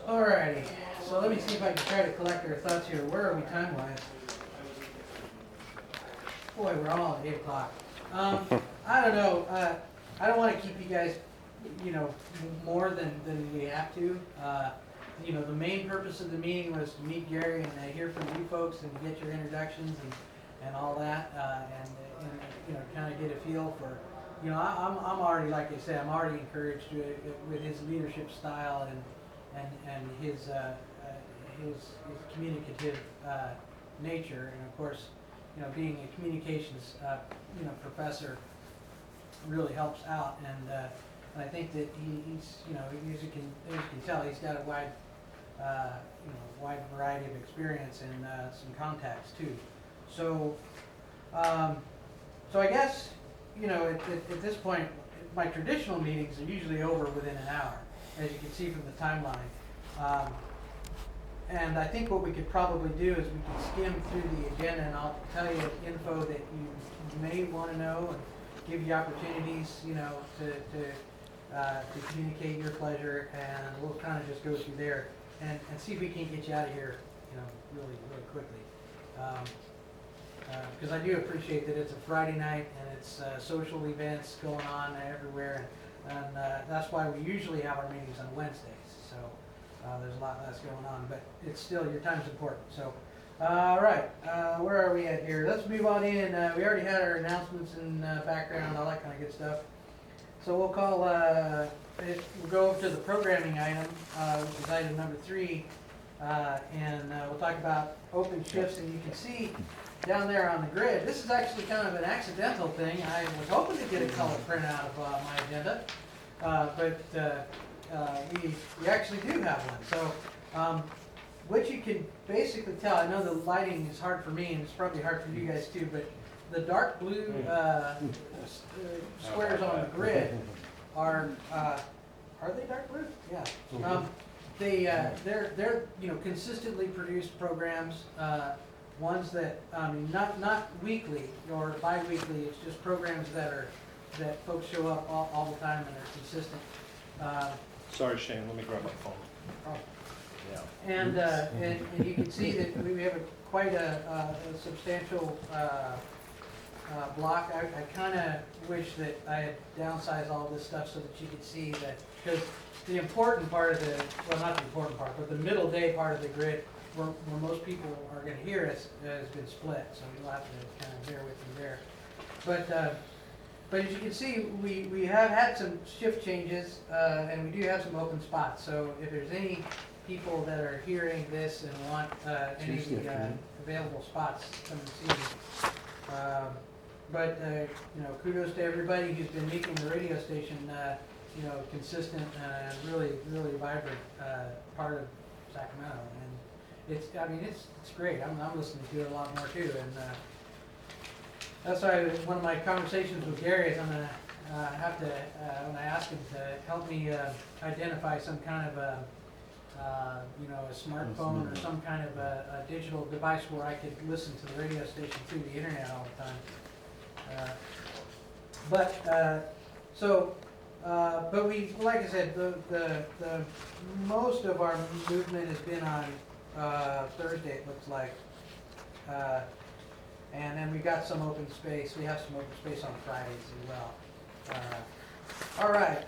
alrighty. So let me see if I can try to collect our thoughts here. Where are we time-wise? Boy, we're all at 8 o'clock. I don't know. I don't want to keep you guys, you know, more than we have to. You know, the main purpose of the meeting was to meet Gary and hear from you folks and to get your introductions and all that, and you know, kind of get a feel for, you know, I'm already, like I said, I'm already encouraged with his leadership style and his communicative nature, and of course, you know, being a communications you know, professor really helps out, and I think that he's, you know, as you can tell, he's got a wide you know, wide variety of experience and some contacts too. So so I guess, you know, at this point, my traditional meetings are usually over within an hour, as you can see from the timeline. And I think what we could probably do is we could skim through the agenda, and I'll tell you info that you may want to know, and give you opportunities, you know, to communicate your pleasure, and we'll kind of just go through there and see if we can get you out of here, you know, really quickly. Because I do appreciate that it's a Friday night and it's social events going on everywhere, and that's why we usually have our meetings on Wednesdays. So there's a lot less going on, but it's still, your time's important. So, all right, where are we at here? Let's move on in. We already had our announcements and background, all that kind of good stuff. So we'll call, we'll go over to the programming item, which is item number 3, and we'll talk about open shifts. And you can see down there on the grid, this is actually kind of an accidental thing. I was hoping to get a color printout of my agenda, but we actually do have one. So what you can basically tell, I know the lighting is hard for me, and it's probably hard for you guys too, but the dark blue squares on the grid are they dark blue? Yeah. They're you know, consistently produced programs, ones that not weekly or bi-weekly. It's just programs that folks show up all the time and are consistent. Sorry, Shane, let me grab my phone. Oh. Yeah. And you can see that we have quite a substantial block. I kind of wish that I had downsized all this stuff so that you could see that, because the important part of the, well, not the important part, but the middle day part of the grid, where most people are going to hear us, has been split. So you'll have to kind of bear with me there. But as you can see, we have had some shift changes, and we do have some open spots. So if there's any people that are hearing this and want any available spots, come and see me. But you know, kudos to everybody who's been making the radio station, you know, consistent and really vibrant part of Sacramento. And it's, I mean, it's great. I'm listening to it a lot more too, and that's why one of my conversations with Gary is I'm gonna have to when I ask him to help me identify some kind of a you know, a smartphone or some kind of a digital device where I could listen to the radio station through the internet all the time. But we, like I said, the most of our movement has been on Thursday, it looks like. And then we got some open space. We have some open space on Fridays as well. All right,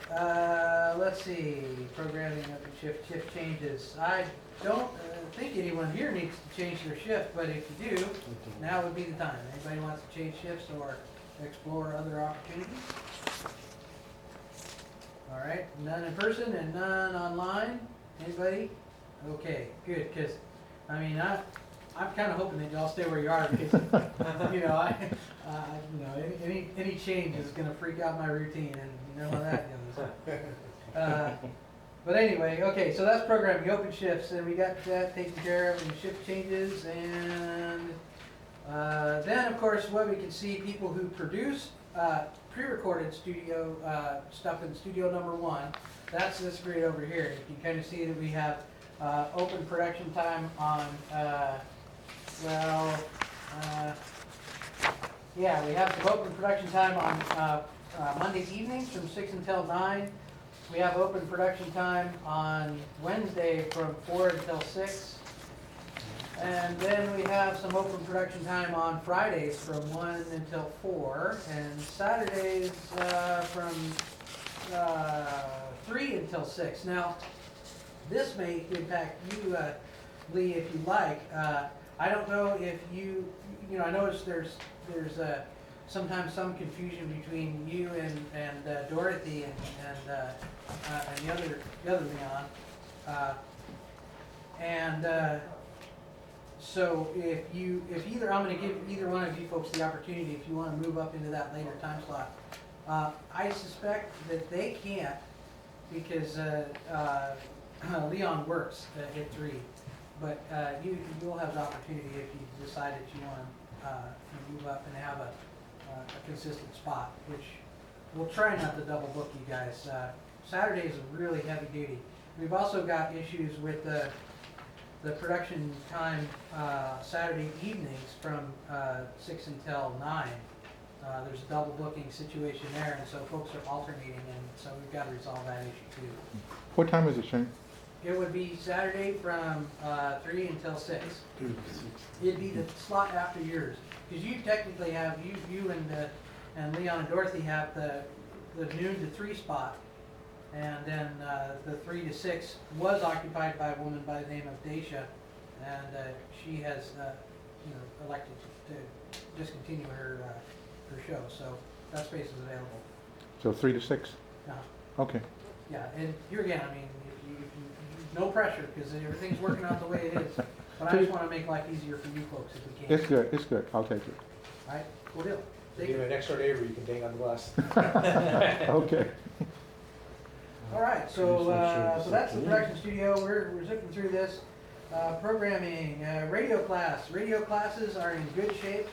let's see. Programming open shift changes. I don't think anyone here needs to change their shift, but if you do, now would be the time. Anybody wants to change shifts or explore other opportunities? All right, none in person and none online. Anybody? Okay, good. Because I mean, I'm kind of hoping that y'all stay where you are, because you know, you know, any change is going to freak out my routine, and you know how that goes. But anyway, okay, so that's programming open shifts, and we got that taken care of, and shift changes, and then of course what we can see, people who produce pre-recorded studio stuff in studio number 1. That's this grid over here. You can kind of see that we have open production time on. Yeah, we have some open production time on Monday evenings from 6 until 9. We have open production time on Wednesday from 4 until 6. And then we have some open production time on Fridays from 1 until 4. And Saturdays from 3 until 6. Now, this may impact you, Lee, if you like. I don't know if you know, I noticed there's sometimes some confusion between you and Dorothy and the other Leon. So if either, I'm gonna give either one of you folks the opportunity if you wanna move up into that later time slot. I suspect that they can't because Leon works at 3. But you'll have the opportunity if you decide that you want to move up and have a consistent spot, which we'll try not to double book you guys. Saturdays are really heavy duty. We've also got issues with the production time Saturday evenings from 6 until 9. There's a double booking situation there, and so folks are alternating, and so we've got to resolve that issue too. What time is it, Shane? It would be Saturday from 3 until 6. It'd be the slot after yours, because you technically have, you and Leon and Dorothy have the noon to 3 spot, and then the 3 to 6 was occupied by a woman by the name of Daisha, and she has elected to discontinue her show, so that space is available. So 3 to 6? Okay. Yeah, and here again, I mean, if you, no pressure, because everything's working out the way it is. But I just want to make life easier for you folks if we can. It's good, it's good. I'll take it. All right, cool deal. Give you an extra neighbor you can dang on the bus. Okay. All right, so that's the production studio. We're zipping through this. Programming, radio class. Radio classes are in good shape.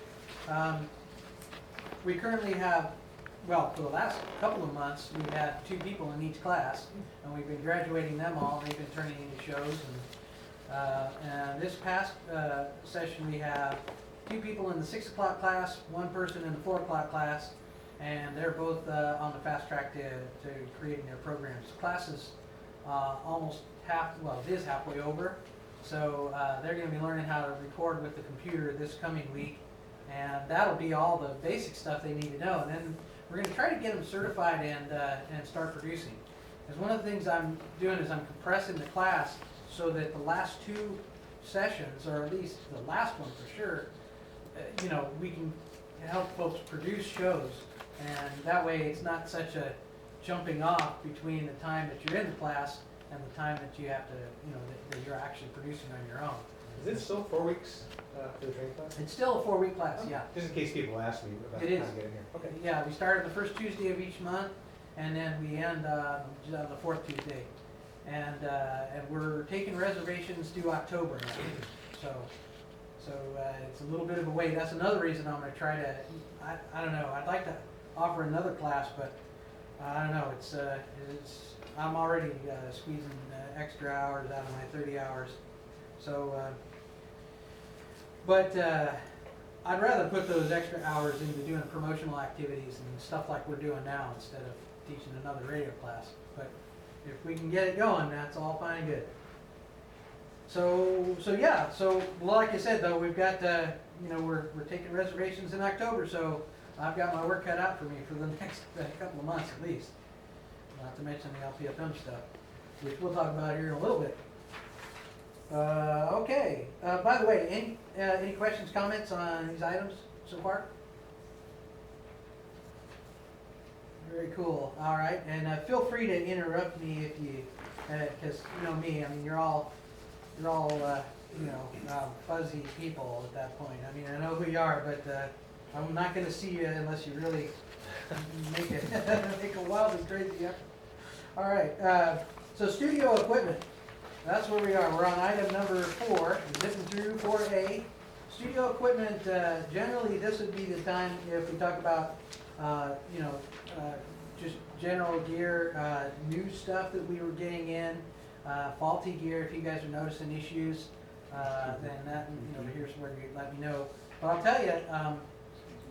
We currently have, well, for the last couple of months, we've had 2 people in each class, and we've been graduating them all. They've been turning into shows, and this past session we have 2 people in the 6 o'clock class, 1 person in the 4 o'clock class, and they're both on the fast track to creating their programs. Class is almost it is halfway over, so they're going to be learning how to record with the computer this coming week, and that'll be all the basic stuff they need to know. And then we're going to try to get them certified and start producing. Because one of the things I'm doing is I'm compressing the class so that the last 2 sessions, or at least the last one for sure, we can help folks produce shows, and that way it's not such a jumping off between the time that you're in the class and the time that you have to, that you're actually producing on your own. Is it still 4 weeks for the training class? It's still a 4-week class, yeah. Just in case people ask me about It how is. to get in here. Okay. Yeah, we start the first Tuesday of each month, and then we end the 4th Tuesday. And we're taking reservations due October now. So it's a little bit of a wait. That's another reason I'm going to try to, I don't know, I'd like to offer another class, but I don't know, I'm already squeezing extra hours out of my 30 hours. So, but I'd rather put those extra hours into doing promotional activities and stuff like we're doing now instead of teaching another radio class. But if we can get it going, that's all fine and good. So yeah, so like I said though, we've got, we're taking reservations in October, so I've got my work cut out for me for the next couple of months at least. Not to mention the LPFM stuff, which we'll talk about here in a little bit. Okay, by the way, any questions, comments on these items so far? Very cool, all right, and feel free to interrupt me if you, because you know me, I mean, you're all fuzzy people at that point. I mean, I know who you are, but I'm not going to see you unless you really make a wild and crazy effort. All right, so studio equipment. That's where we are. We're on item number 4, zipping through 4A. Studio equipment, generally this would be the time if we talk about, just general gear, new stuff that we were getting in, faulty gear. If you guys are noticing issues, then that, here's where you let me know. But I'll tell you,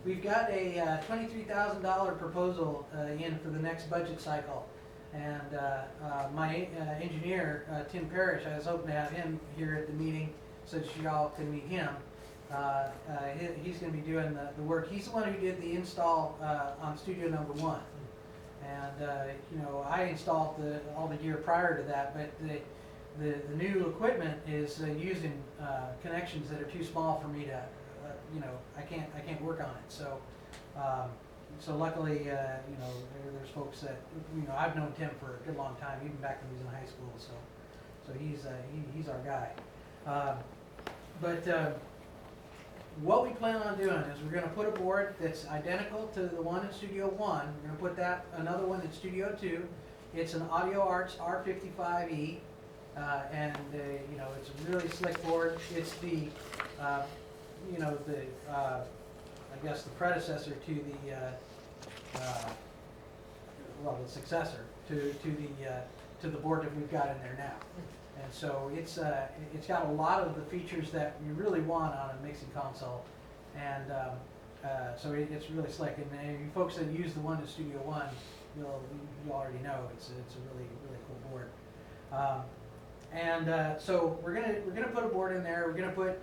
we've got a $23,000 proposal in for the next budget cycle. And my engineer, Tim Parrish, I was hoping to have him here at the meeting so that you all can meet him. He's going to be doing the work. He's the one who did the install on studio number 1. And, I installed all the gear prior to that, but the new equipment is using connections that are too small for me to, I can't work on it. So, so luckily, there's folks that, I've known Tim for a good long time, even back when he was in high school. So he's our guy. But what we plan on doing is we're going to put a board that's identical to the one in Studio 1. We're going to put another one in Studio 2. It's an Audio Arts R55E, and it's a really slick board. It's the I guess the predecessor to the successor to the board that we've got in there now. And so it's got a lot of the features that you really want on a mixing console, and so it's really slick. And you folks that use the one in Studio 1, you already know it's a really cool board. So we're gonna put a board in there. We're gonna put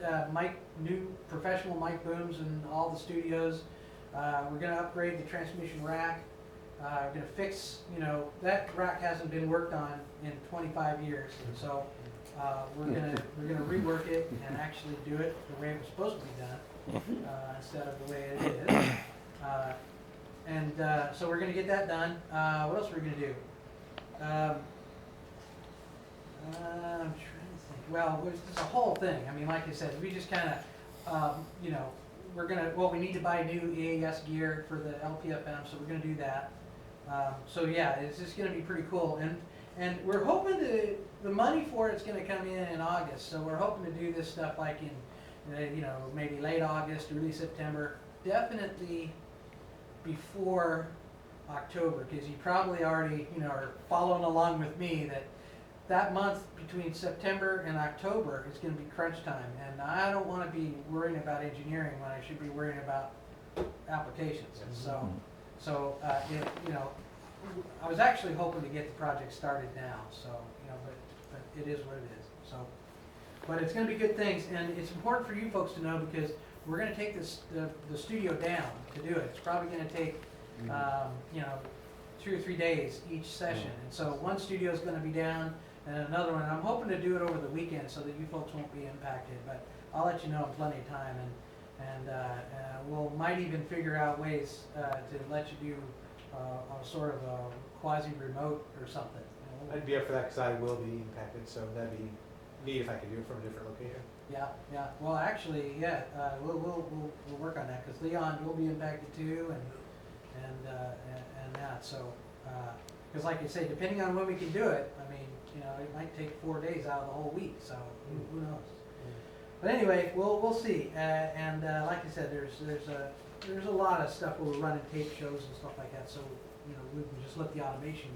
new professional mic booms in all the studios. We're gonna upgrade the transmission rack. We're gonna fix, that rack hasn't been worked on in 25 years, and so we're gonna rework it and actually do it the way it was supposed to be done instead of the way it is. So we're gonna get that done. What else are we gonna do? I'm trying to think. Well, there's a whole thing. I mean, like I said, we just kind of, we need to buy new EAS gear for the LPFM, so we're going to do that. So yeah, it's just going to be pretty cool. And we're hoping the money for it's going to come in August. So we're hoping to do this stuff like in, maybe late August, early September. Definitely before October, because you probably already, are following along with me that month between September and October is going to be crunch time, and I don't want to be worrying about engineering when I should be worrying about applications. And so I was actually hoping to get the project started now. So but it is what it is. So, but it's going to be good things, and it's important for you folks to know because we're going to take the studio down to do it. It's probably going to take 2 or 3 days each session, and so one studio is going to be down. And another one, I'm hoping to do it over the weekend so that you folks won't be impacted, but I'll let you know in plenty of time, and we'll might even figure out ways to let you do a sort of a quasi-remote or something. I'd be up for that because I will be impacted, so that'd be neat if I could do it from a different location. Yeah. Well, actually, we'll work on that because Leon will be impacted too, and that. So, because like I say, depending on when we can do it, I mean, it might take 4 days out of the whole week. So who knows? But anyway, we'll see. Like I said, there's a lot of stuff where we're running tape shows and stuff like that. So we can just let the automation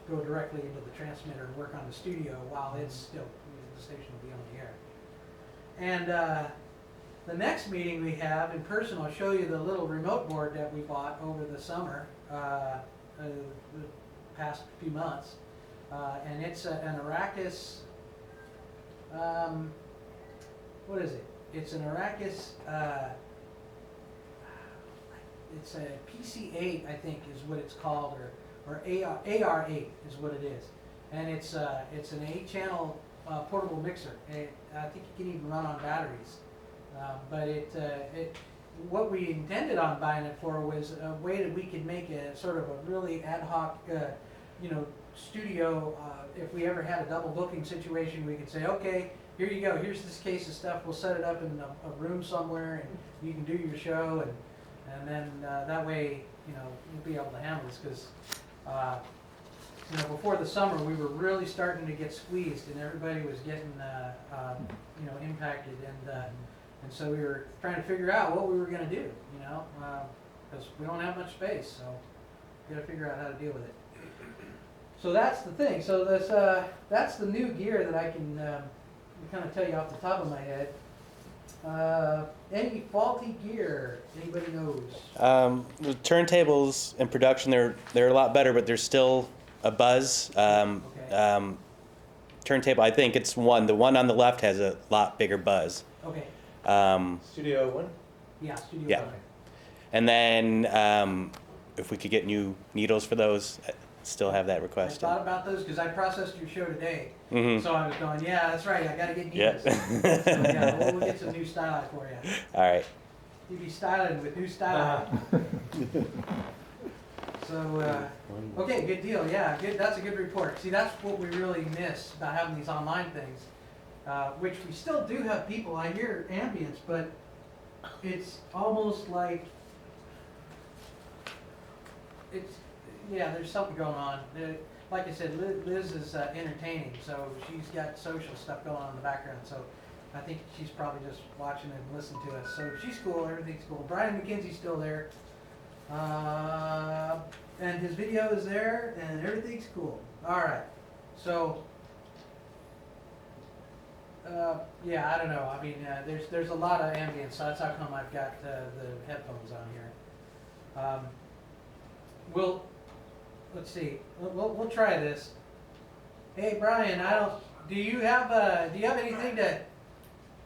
go directly into the transmitter and work on the studio while it's still the station will be on the air. And the next meeting we have in person, I'll show you the little remote board that we bought over the summer, the past few months. And it's an Arrakis, what is it? It's an Arrakis, it's a PC-8, I think is what it's called, or AR-8 is what it is. And it's an 8-channel portable mixer. I think it can even run on batteries. But what we intended on buying it for was a way that we could make a sort of a really ad hoc, studio. If we ever had a double booking situation, we could say, okay, here you go, here's this case of stuff, we'll set it up in a room somewhere and you can do your show, and then that way, you'll be able to handle this, because before the summer we were really starting to get squeezed and everybody was getting impacted, and so we were trying to figure out what we were going to do, because we don't have much space, so we got to figure out how to deal with it. So that's the thing. So that's the new gear that I can kind of tell you off the top of my head. Any faulty gear anybody knows? The turntables in production, they're a lot better, but there's still a buzz. Okay. Turntable, I think it's the one on the left has a lot bigger buzz. Okay. Studio 1? Yeah, Studio Yeah. One. And then if we could get new needles for those, still have that I request. thought about those because I processed your show today. Mm-hmm. So I was going, yeah, that's right, I gotta get Yep. Divas. So yeah, we'll get some new styling for you. All right. You be styling with new styling. So, okay, good deal, yeah, good, that's a good report. See, that's what we really miss about having these online things, which we still do have people, I hear ambience, but it's almost like, it's, yeah, there's something going on. Like I said, Liz is entertaining, so she's got social stuff going on in the background, so I think she's probably just watching and listening to us. So she's cool, everything's cool. Brian McKenzie's still there. And his video is there, and everything's cool. All right, so yeah, I don't know. I mean, there's a lot of ambience, so that's how come I've got the headphones on here. Let's see. We'll try this. Hey, Brian, do you have anything to?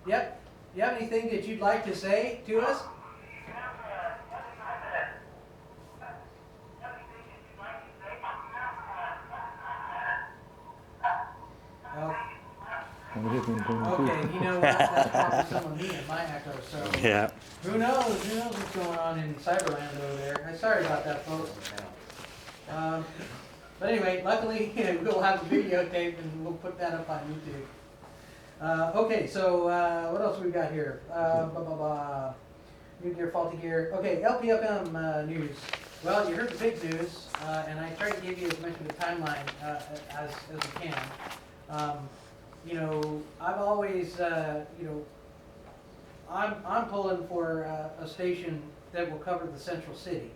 Yep. Do you have anything that you'd like to say to us? Okay, you know what? That's probably some of me and my echo. So Yeah. who knows? Who knows what's going on in Cyberland over there? Sorry about that, folks. But anyway, luckily we'll have the videotape and we'll put that up on YouTube. Okay, so what else we got here? New gear, faulty gear. Okay, LPFM news. Well, you heard the big news, and I tried to give you as much of a timeline as we can. You know, I've always, you know, I'm pulling for a station that will cover the central city.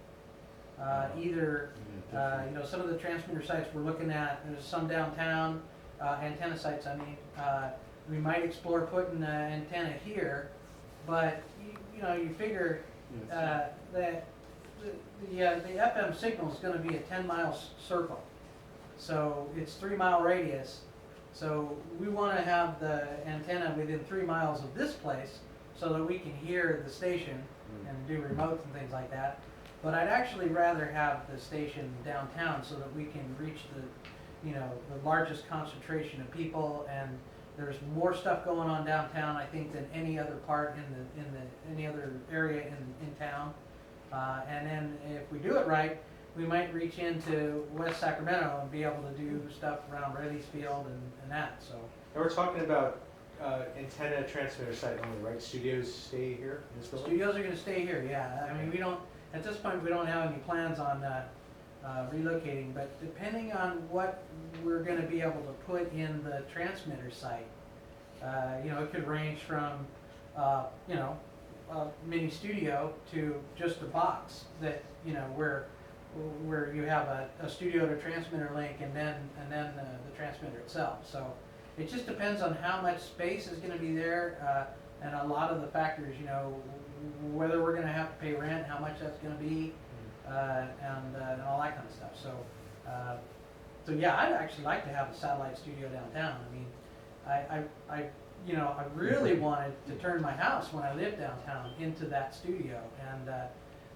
Either, you know, some of the transmitter sites we're looking at, there's some downtown, antenna sites, I mean. We might explore putting an antenna here, but, you know, you figure that the FM signal is going to be a 10-mile circle. So it's 3-mile radius. So we want to have the antenna within 3 miles of this place so that we can hear the station and do remotes and things like that. But I'd actually rather have the station downtown so that we can reach the, you know, the largest concentration of people, and there's more stuff going on downtown, I think, than any other part any other area in town. And then if we do it right, we might reach into West Sacramento and be able to do stuff around Rayleigh's Field and that. So. And we're talking about antenna transmitter site only, right? Studios stay here in this building? Studios are going to stay here, yeah. I mean, we don't, at this point, we don't have any plans on relocating, but depending on what we're going to be able to put in the transmitter site, you know, it could range from, you know, a mini studio to just a box that, you know, where you have a studio to transmitter link and then the transmitter itself. So it just depends on how much space is going to be there, and a lot of the factors, you know, whether we're going to have to pay rent, how much that's going to be, and all that kind of stuff. So, so yeah, I'd actually like to have a satellite studio downtown. I mean, I you know, I really wanted to turn my house when I lived downtown into that studio, and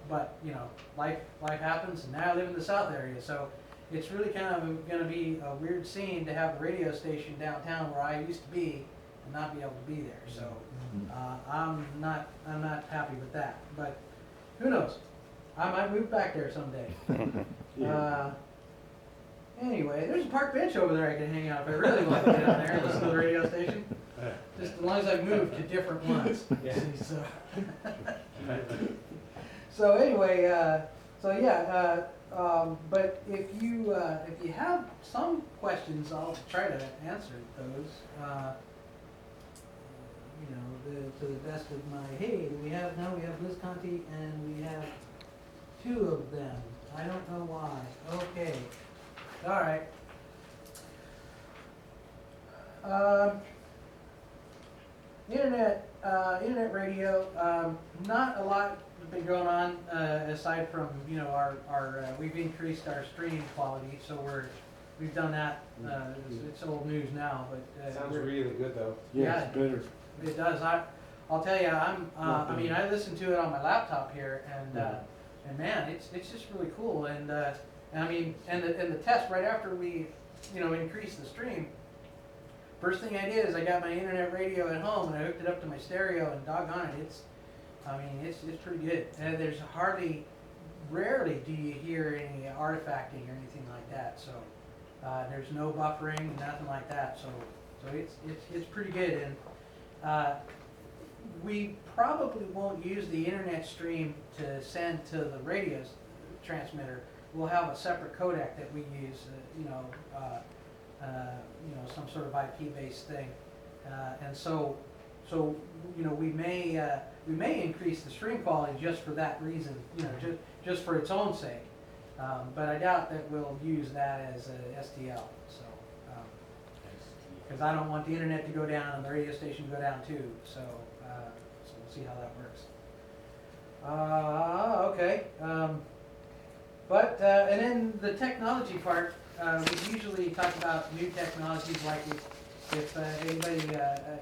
but you know, life happens, and now I live in the south area, so it's really kind of going to be a weird scene to have the radio station downtown where I used to be and not be able to be there. So I'm not happy with that, but who knows? I might move back there someday. Anyway, there's a park bench over there I can hang out if I really want to get down there and listen to the radio station. Just as long as I move to different ones. Yeah. See, so anyway, so yeah, but if you have some questions, I'll try to answer those. You know, to the best of my, hey, we have Liz Conti and we have 2 of them. I don't know why. Okay. All right. Internet radio, not a lot has been going on, aside from, you know, our we've increased our streaming quality, so we've done that, it's old news now, but. Sounds really good though. Yeah, it's better. it does. I'll tell you, I mean, I listen to it on my laptop here, and man, it's just really cool, and And I mean, and the test right after we, increased the stream, first thing I did is I got my internet radio at home and I hooked it up to my stereo, and doggone it, it's pretty good. And there's rarely do you hear any artifacting or anything like that. So there's no buffering, nothing like that. So it's pretty good. And we probably won't use the internet stream to send to the radio's transmitter. We'll have a separate codec that we use, some sort of IP-based thing, and so we may increase the stream quality just for that reason, just for its own sake. But I doubt that we'll use that as a STL. So, because I don't want the internet to go down and the radio station to go down too. So we'll see how that works. Okay. And then the technology part, we usually talk about new technologies, like if anybody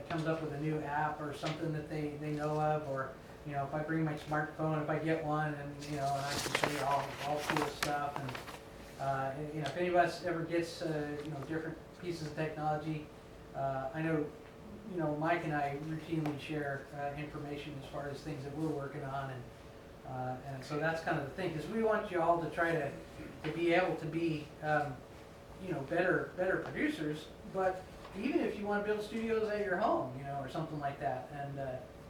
comes up with a new app or something that they know of, or if I bring my smartphone, if I get one, and and I can show you all cool stuff, and if anybody ever gets different pieces of technology, I know Mike and I routinely share information as far as things that we're working on, and so that's kind of the thing, because we want you all to try to be able to be better producers. But even if you want to build studios at your home, or something like that, and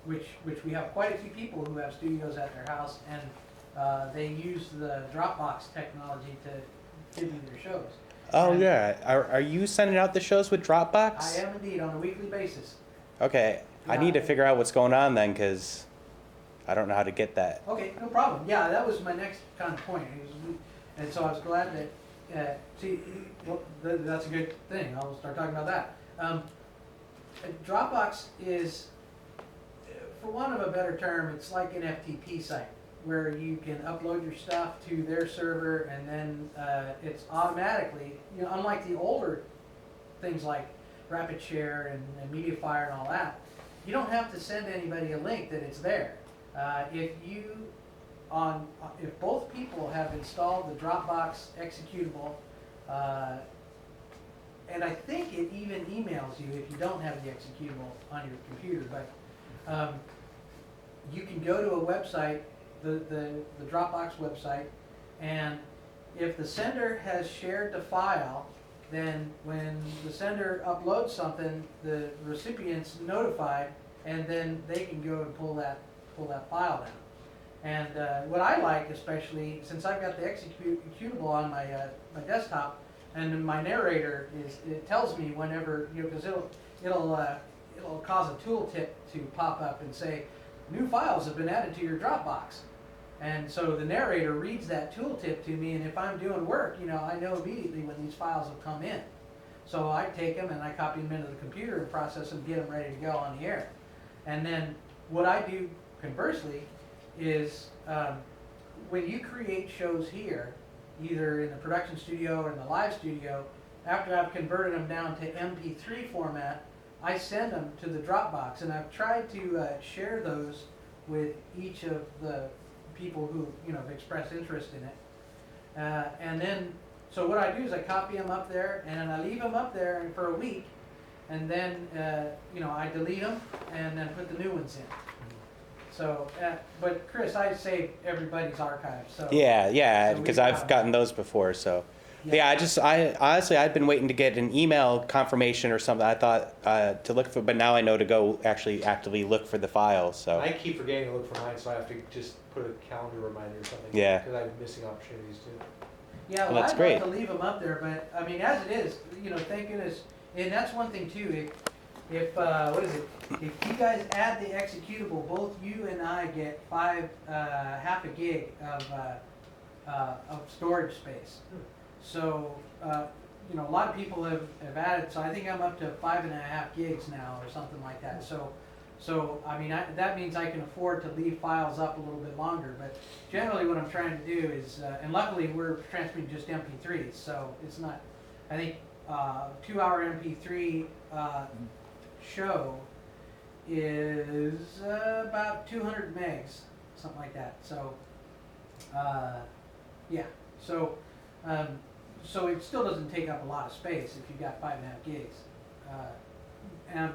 which we have quite a few people who have studios at their house, and they use the Dropbox technology to give you their shows. Oh, And yeah. Are you sending out the shows with Dropbox? I am indeed, on a weekly basis. Okay. I need to figure out what's going on then, because I don't know how to get that. Okay, no problem. Yeah, that was my next kind of point. And so I was glad that, that's a good thing. I'll start talking about that. Dropbox is, for want of a better term, it's like an FTP site where you can upload your stuff to their server, and then it's automatically, unlike the older things like RapidShare and MediaFire and all that, you don't have to send anybody a link that it's there. If both people have installed the Dropbox executable, and I think it even emails you if you don't have the executable on your computer, but you can go to a website, the Dropbox website, and if the sender has shared the file, then when the sender uploads something, the recipient's notified, and then they can go and pull that file down. And what I like, especially since I've got the executable on my desktop, and then my narrator it tells me whenever, because it'll cause a tooltip to pop up and say, new files have been added to your Dropbox. And so the narrator reads that tooltip to me, and if I'm doing work, I know immediately when these files have come in. So I take them and I copy them into the computer and process them, get them ready to go on the air. And then what I do conversely is when you create shows here, either in the production studio or in the live studio, after I've converted them down to MP3 format, I send them to the Dropbox, and I've tried to share those with each of the people who have expressed interest in it. And then, so what I do is I copy them up there, and I leave them up there for a week, and then I delete them and then put the new ones in. So, but Chris, I saved everybody's archive. So Yeah, so because we I've have- gotten those before. So I honestly I've been waiting to get an email confirmation or something. I thought to look for, but now I know to go actually actively look for the files. So I keep forgetting to look for mine, so I have to just put a calendar reminder or something. Yeah. Because I'm missing opportunities too. Yeah, Well, well, that's I'd great. love to leave them up there, but I mean, as it is, thank goodness, and that's one thing too. If what is it? If you guys add the executable, both you and I get half a gig of storage space. So a lot of people have added. So I think I'm up to 5.5 gigs now, or something like that. So I mean, that means I can afford to leave files up a little bit longer. But generally, what I'm trying to do is, and luckily we're transmitting just MP3s, so it's not. I think 2-hour MP3 show is about 200 megs, something like that. So yeah. So So it still doesn't take up a lot of space if you've got 5.5 gigs.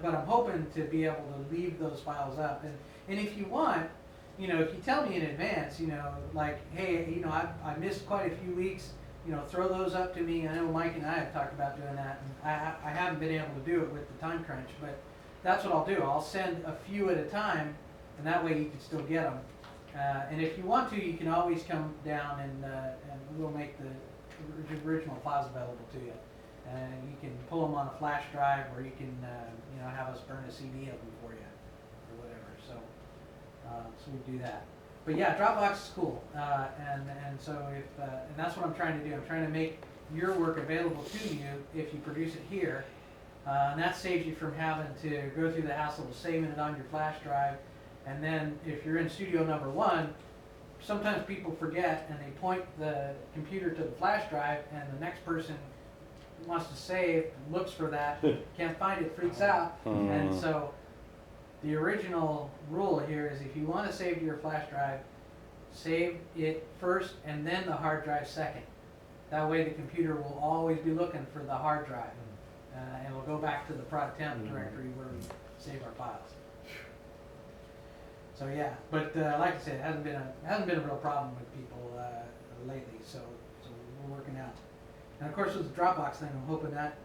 But I'm hoping to be able to leave those files up. And if you want, if you tell me in advance, like, hey, I missed quite a few weeks, throw those up to me. I know Mike and I have talked about doing that, and I haven't been able to do it with the time crunch, but that's what I'll do. I'll send a few at a time, and that way you can still get them. And if you want to, you can always come down and we'll make the original files available to you. And you can pull them on a flash drive, or you can, have us burn a CD of them for you, or whatever. So we do that. But yeah, Dropbox is cool, and so and that's what I'm trying to do. I'm trying to make your work available to you if you produce it here, and that saves you from having to go through the hassle of saving it on your flash drive. And then if you're in studio number 1, sometimes people forget and they point the computer to the flash drive, and the next person wants to save, looks for that, can't find it, freaks out. And so the original rule here is if you want to save to your flash drive, save it first and then the hard drive second. That way the computer will always be looking for the hard drive, and we'll go back to the prod temp directory where we save our files. So yeah, but like I said, it hasn't been a real problem with people lately. So we're working out. And of course, with the Dropbox thing, I'm hoping that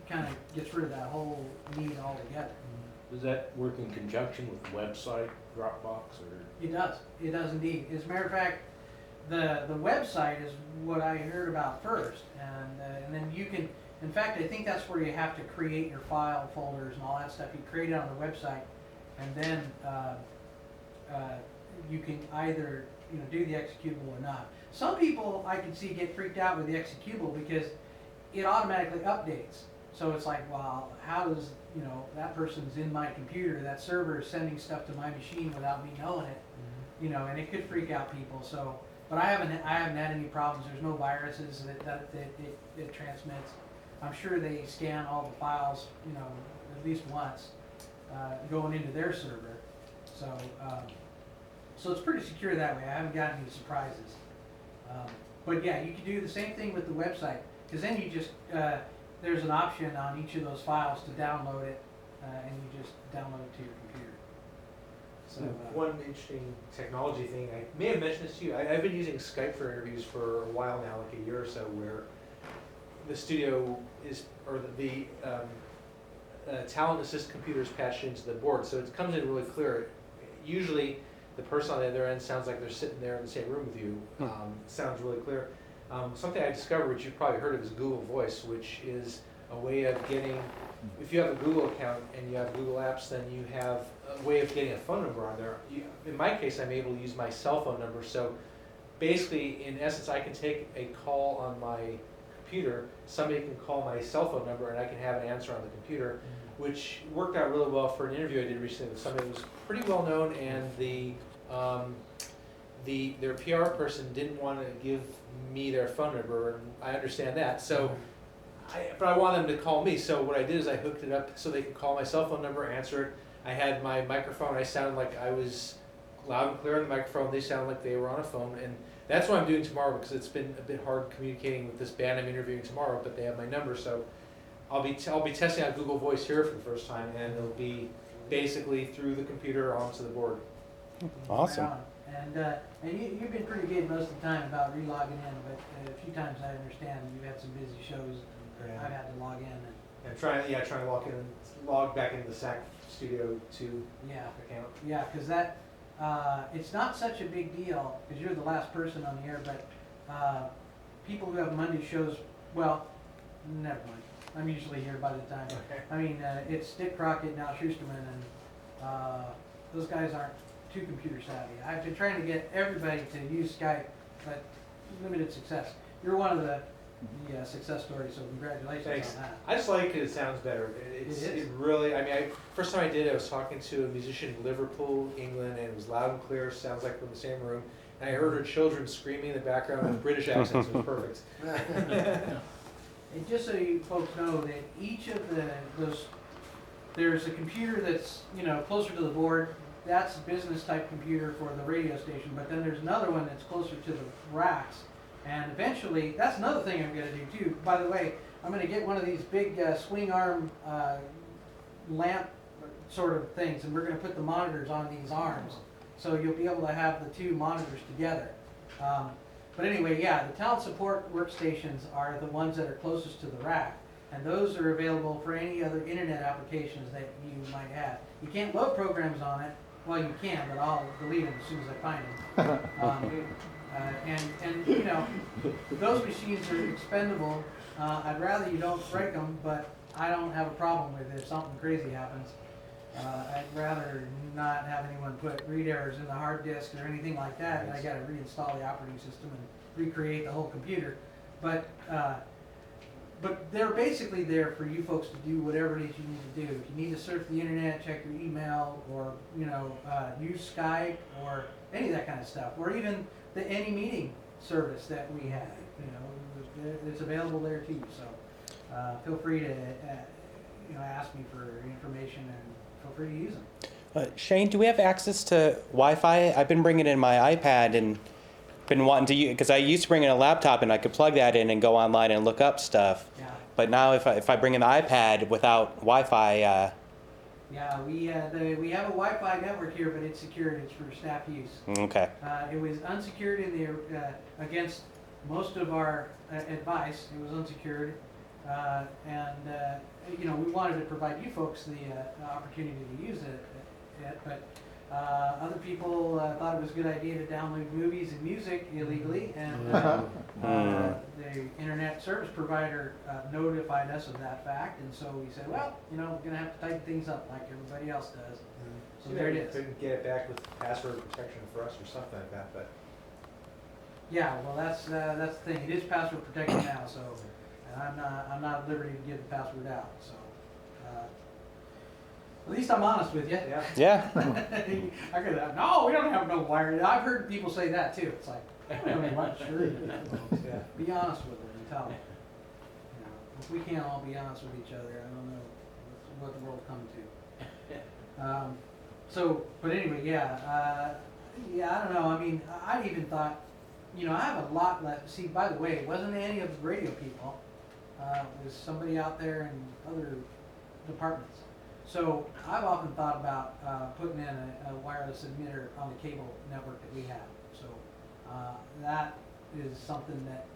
kind of gets rid of that whole need altogether. Does that work in conjunction with the website Dropbox, or? It does. It does indeed. As a matter of fact, the website is what I heard about first, and then you can. In fact, I think that's where you have to create your file folders and all that stuff. You create it on the website, and then you can either do the executable or not. Some people I can see get freaked out with the executable because it automatically updates. So it's like, well, how does that person's in my computer, that server is sending stuff to my machine without me knowing it, and it could freak out people. So, but I haven't had any problems. There's no viruses that it transmits. I'm sure they scan all the files, at least once, going into their server. So it's pretty secure that way. I haven't gotten any surprises. But yeah, you can do the same thing with the website, because then you just there's an option on each of those files to download it, and you just download it to your computer. So one interesting technology thing, I may have mentioned this to you. I've been using Skype for interviews for a while now, like a year or so, where the studio is, or the talent assist computer is patched into the board, so it comes in really clear. Usually, the person on the other end sounds like they're sitting there in the same room with you. Sounds really clear. Something I discovered, which you've probably heard of, is Google Voice, which is a way of getting, if you have a Google account and you have Google Apps, then you have a way of getting a phone number on there. In my case, I'm able to use my cell phone number. So basically, in essence, I can take a call on my computer, somebody can call my cell phone number, and I can have an answer on the computer, which worked out really well for an interview I did recently with somebody who was pretty well known, and their PR person didn't want to give me their phone number, and I understand that. So, but I want them to call me. So what I did is I hooked it up so they could call my cell phone number, answer it. I had my microphone. I sounded like I was loud and clear on the microphone. They sounded like they were on a phone, and that's what I'm doing tomorrow, because it's been a bit hard communicating with this band I'm interviewing tomorrow. But they have my number, so I'll be testing out Google Voice here for the first time, and it'll be basically through the computer onto the board. Awesome. Right. And you've been pretty good most of the time about re-logging in, but a few times I understand you've had some busy shows, and I've had to log in. And trying to log back into the Sac Studio 2 account. Yeah, because that, it's not such a big deal, because you're the last person on the air, but people who have Monday shows, well, never mind. I'm usually here by the time. Okay. I mean, it's Dick Crockett and Al Schusterman, and those guys aren't too computer savvy. I've been trying to get everybody to use Skype, but limited success. You're one of the success stories, so congratulations. Thanks. On that. I just like it sounds better. It really, I mean, first time I did it, I was talking to a musician in Liverpool, England, and it was loud and clear, sounds like we're in the same room. And I heard her children screaming in the background with British accents. It was perfect. And just so you folks know that each of those, there's a computer that's closer to the board. That's a business type computer for the radio station. But then there's another one that's closer to the racks, And eventually, that's another thing I'm gonna do too. By the way, I'm gonna get one of these big swing arm lamp sort of things, and we're gonna put the monitors on these arms, so you'll be able to have the two monitors together. But anyway, yeah, the talent support workstations are the ones that are closest to the rack, and those are available for any other internet applications that you might have. You can't load programs on it. Well, you can, but I'll delete them as soon as I find them. And you know, those machines are expendable. I'd rather you don't break them, but I don't have a problem with it if something crazy happens. I'd rather not have anyone put read errors in the hard disk or anything like that, and I gotta reinstall the operating system and recreate the whole computer. But they're basically there for you folks to do whatever it is you need to do. If you need to surf the internet, check your email, or use Skype, or any of that kind of stuff, or even the any meeting service that we have, it's available there too. So feel free to ask me for information, and feel free to use them. Shane, do we have access to Wi-Fi? I've been bringing in my iPad and been wanting to use, because I used to bring in a laptop and I could plug that in and go online and look up stuff. Yeah. But now if I bring in the iPad without Wi-Fi, Yeah, we have a Wi-Fi network here, but it's secured. It's for staff use. okay. It was unsecured in the against most of our advice. It was unsecured, and we wanted to provide you folks the opportunity to use it, but other people thought it was a good idea to download movies and music illegally, and the internet service provider notified us of that fact, and so we said, well, we're going to have to tighten things up like everybody else does. So there it is. Couldn't get it back with password protection for us or something like that, but. Yeah, well, that's the thing. It is password protected now, so and I'm not at liberty to give the password out. So at least I'm honest with you. Yeah. Yeah. I could have, no, we don't have no wire. I've heard people say that too. It's like, I don't know what, sure. Yeah. Be honest with them and tell them. If we can't all be honest with each other, I don't know what the world comes to. But anyway, yeah, I don't know. I mean, I even thought, I have a lot left. See, by the way, it wasn't any of the radio people. It was somebody out there in other departments. So I've often thought about putting in a wireless emitter on the cable network that we have. So that is something that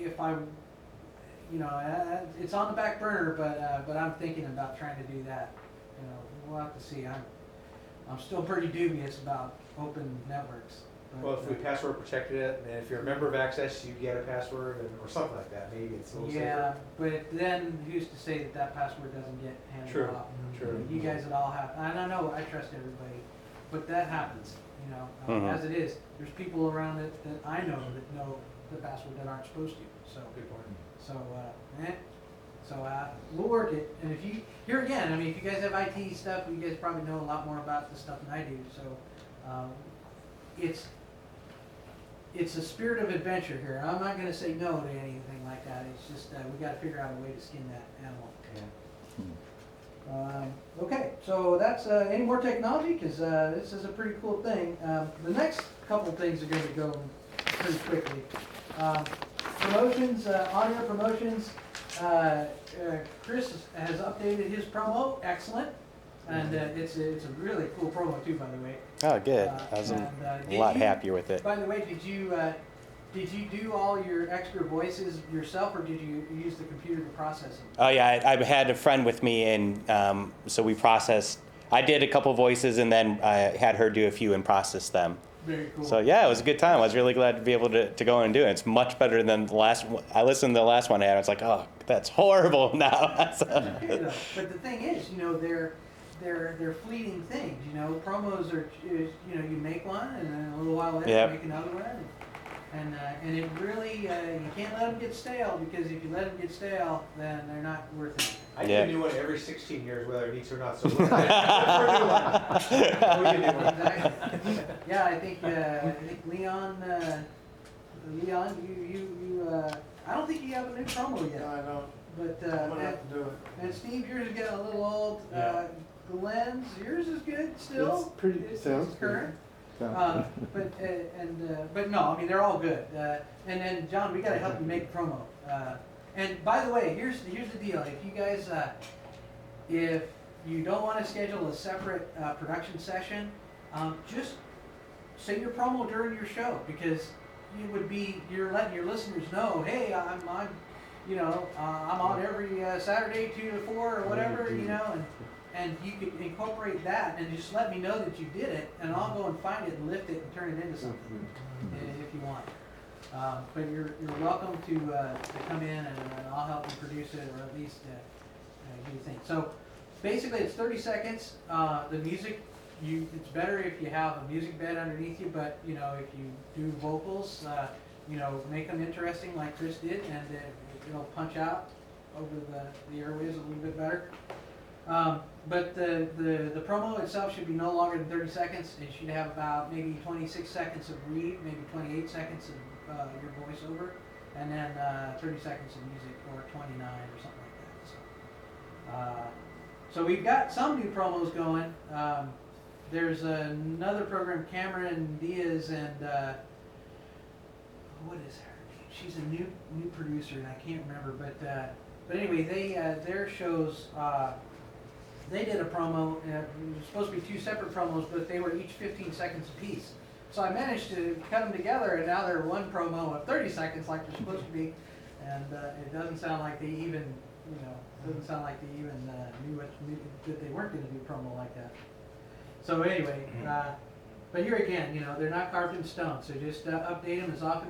if I, it's on the back burner, but I'm thinking about trying to do that. We'll have to see. I'm still pretty dubious about open networks. Well, if we password protected it, and if you're a member of Access, you get a password, or something like that, maybe it's a little safer. Yeah, but then who's to say that password doesn't get handed True, off? true. You guys would all have, and I know I trust everybody, but that happens, as it is. There's people around it that I know that know the password that aren't supposed to, so. Good point. So we'll work it, and if you, here again, I mean, if you guys have IT stuff, you guys probably know a lot more about this stuff than I do, so, it's a spirit of adventure here. I'm not gonna say no to anything like that. It's just, we gotta figure out a way to skin that animal. Okay, so that's, any more technology? Cause, this is a pretty cool thing. The next couple things are gonna go pretty quickly. Promotions, audio promotions. Chris has updated his promo. Excellent. And it's a really cool promo too, by the way. Oh, good. I was a lot happier with it. By the way, did you do all your extra voices yourself, or did you use the computer to process them? Oh yeah, I had a friend with me, and so we processed. I did a couple voices, and then I had her do a few and process them. Very cool. So yeah, it was a good time. I was really glad to be able to go in and do it. It's much better than the last one. I listened to the last one I had. I was like, oh, that's horrible now. Okay, but the thing is, they're fleeting things. Promos are, you make one, and then a little while later you make another one, and it really you can't let them get stale, because if you let them get stale, then they're not worth it. I do a new one every 16 years, whether it needs or not. So we're a new one. We can do one. Exactly. Yeah, I think Leon, you I don't think you have a new promo yet. No, I don't. But I'm gonna have to do it. and Steve, yours is getting a little old. Yeah. Glenn's, yours is good still. It's pretty, It's sounds current. But no, I mean, they're all good. And then, John, we gotta help you make promo. And by the way, here's the deal. If you guys, if you don't wanna schedule a separate, production session, just say your promo during your show, because it would be, you're letting your listeners know, hey, I'm on every, Saturday 2 to 4 or whatever, you know, and you could incorporate that and just let me know that you did it, and I'll go and find it and lift it and turn it into something if you want. But you're welcome to come in and I'll help you produce it, or at least do the thing. So basically, it's 30 seconds. The music, it's better if you have a music bed underneath you, but you know, if you do vocals, you know, make them interesting like Chris did, and it'll punch out over the airwaves a little bit better. But the promo itself should be no longer than 30 seconds. It should have about maybe 26 seconds of read, maybe 28 seconds of your voiceover, and then 30 seconds of music, or 29 or something like that. So we've got some new promos going. There's another program, Cameron Diaz, and what is her name? She's a new producer, and I can't remember. But anyway, their shows. They did a promo. It was supposed to be 2 separate promos, but they were each 15 seconds apiece. So I managed to cut them together, and now they're one promo of 30 seconds, like they're supposed to be. And it doesn't sound like they even, knew that they weren't going to do promo like that. So anyway, but here again, they're not carved in stone. So just update them as often